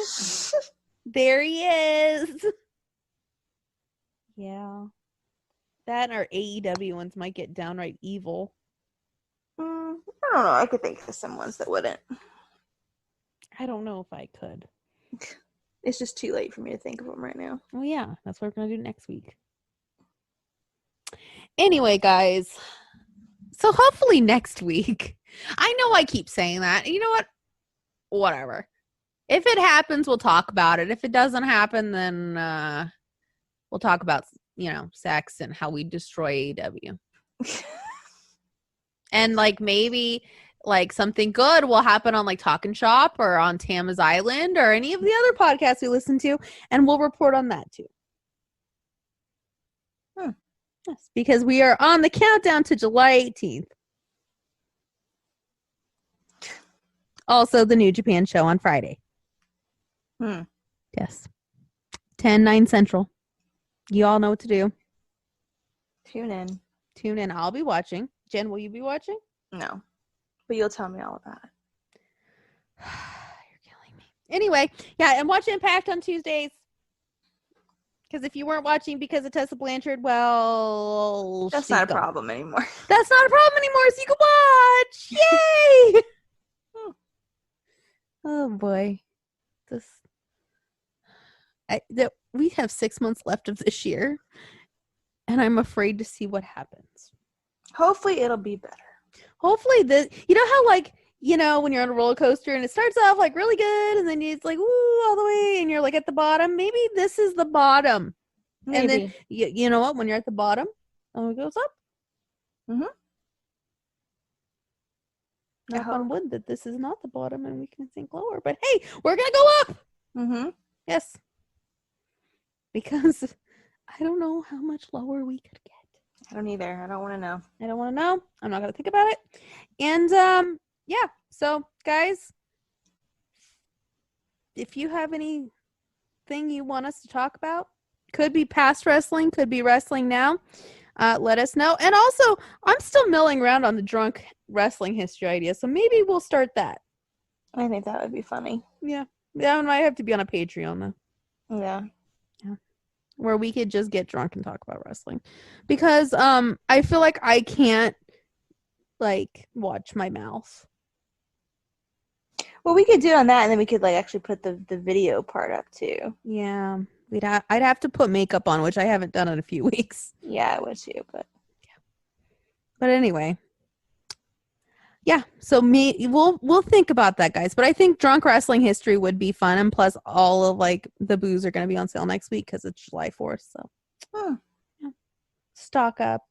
There he is." Yeah. That and our AEW ones might get downright evil. I don't know. I could think of some ones that wouldn't. I don't know if I could. It's just too late for me to think of them right now. Well, yeah, that's what we're going to do next week. Anyway, guys. So hopefully next week. I know I keep saying that. You know what? Whatever. If it happens, we'll talk about it. If it doesn't happen, then we'll talk about, sex and how we destroy AEW. And like maybe like something good will happen on like Talkin' Shop or on Tama's Island or any of the other podcasts we listen to, and we'll report on that too. Yes, because we are on the countdown to July 18th. Also, the New Japan show on Friday. Yes. 10/9 Central. You all know what to do. Tune in. Tune in. I'll be watching. Jen, will you be watching? No. But you'll tell me all about it. You're killing me. Anyway, yeah, and watch Impact on Tuesdays. Because if you weren't watching because of Tessa Blanchard, well, that's not a problem anymore. That's not a problem anymore, so you can watch. Yay! Oh boy. We have 6 months left of this year, and I'm afraid to see what happens. Hopefully it'll be better. Hopefully you know how like, when you're on a roller coaster and it starts off like really good and then it's like woo all the way and you're like at the bottom. Maybe this is the bottom. Maybe. And then you know what? When you're at the bottom, it goes up. Knock on wood that this is not the bottom and we can sink lower. But hey, we're gonna go up. Yes. Because I don't know how much lower we could get. I don't either. I don't want to know. I don't want to know. I'm not going to think about it. And, yeah. So, guys, if you have anything you want us to talk about, could be past wrestling, could be wrestling now, let us know. And also, I'm still milling around on the drunk wrestling history idea, so maybe we'll start that. I think that would be funny. Yeah. That might have to be on a Patreon, though. Yeah. Where we could just get drunk and talk about wrestling, because I feel like I can't like watch my mouth. Well, we could do on that, and then we could like actually put the video part up too. Yeah, I'd have to put makeup on, which I haven't done in a few weeks. Yeah, I would too, but anyway, yeah. So we'll think about that, guys. But I think drunk wrestling history would be fun, and plus all of like the booze are going to be on sale next week because it's July 4th. So yeah. Stock up.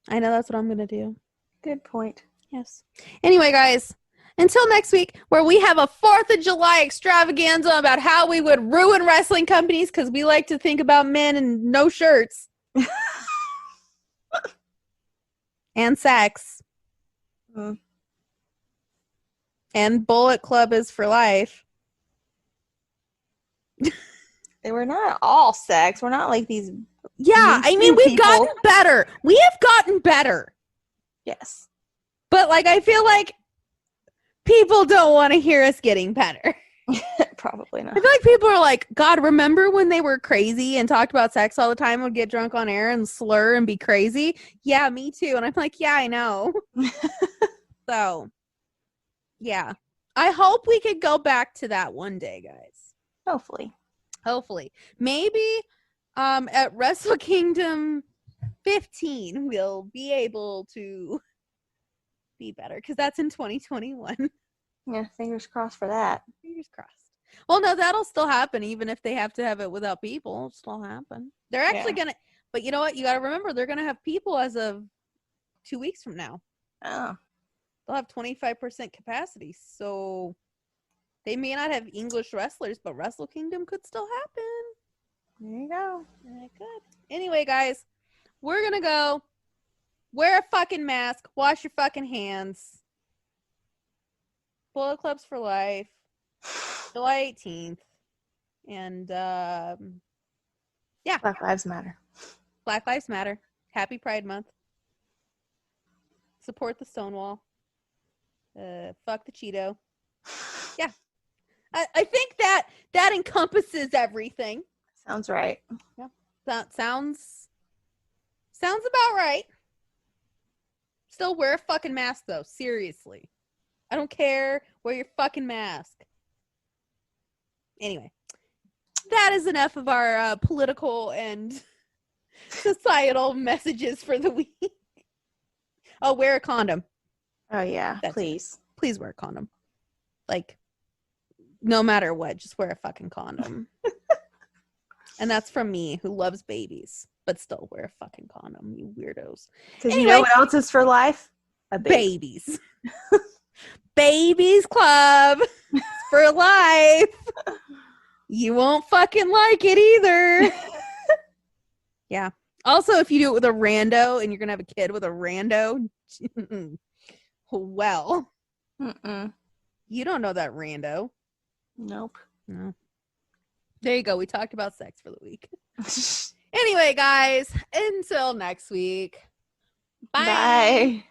I know that's what I'm going to do. Good point. Yes. Anyway, guys, until next week, where we have a 4th of July extravaganza about how we would ruin wrestling companies because we like to think about men and no shirts. And sex. Mm. And Bullet Club is for life. They were not all sex. We're not like these. Yeah, I mean, we've gotten better. We have gotten better. Yes. But, like, I feel like people don't want to hear us getting better. Probably not. I feel like people are like, God, remember when they were crazy and talked about sex all the time, would get drunk on air and slur and be crazy? Yeah, me too. And I'm like, yeah, I know. So, yeah. I hope we could go back to that one day, guys. Hopefully. Maybe at Wrestle Kingdom 15, we'll be able to be better because that's in 2021. Yeah, fingers crossed for that. Fingers crossed. Well, no, that'll still happen even if they have to have it without people. It'll still happen. They're actually going to, but you know what? You got to remember, they're going to have people as of 2 weeks from now. Oh. They'll have 25% capacity. So they may not have English wrestlers, but Wrestle Kingdom could still happen. There you go. It could. Anyway, guys, we're going to go. Wear a fucking mask. Wash your fucking hands. Bullet Clubs for life. July 18th. And, yeah. Black Lives Matter. Black Lives Matter. Happy Pride Month. Support the Stonewall. Fuck the Cheeto. Yeah. I think that encompasses everything. Sounds right. Yeah. That sounds about right. Still wear a fucking mask, though. Seriously. I don't care. Wear your fucking mask. Anyway. That is enough of our political and societal messages for the week. Oh, wear a condom. Oh, yeah. That's please. It. Please wear a condom. Like, no matter what, just wear a fucking condom. And that's from me, who loves babies, but still wear a fucking condom, you weirdos. Because anyway, you know what else is for life? A baby. Babies. Babies Club. It's for life. You won't fucking like it either. Yeah. Also, if you do it with a rando and you're going to have a kid with a rando, well, you don't know that rando. Nope. No. There you go. We talked about sex for the week. Anyway, guys, until next week. Bye. Bye.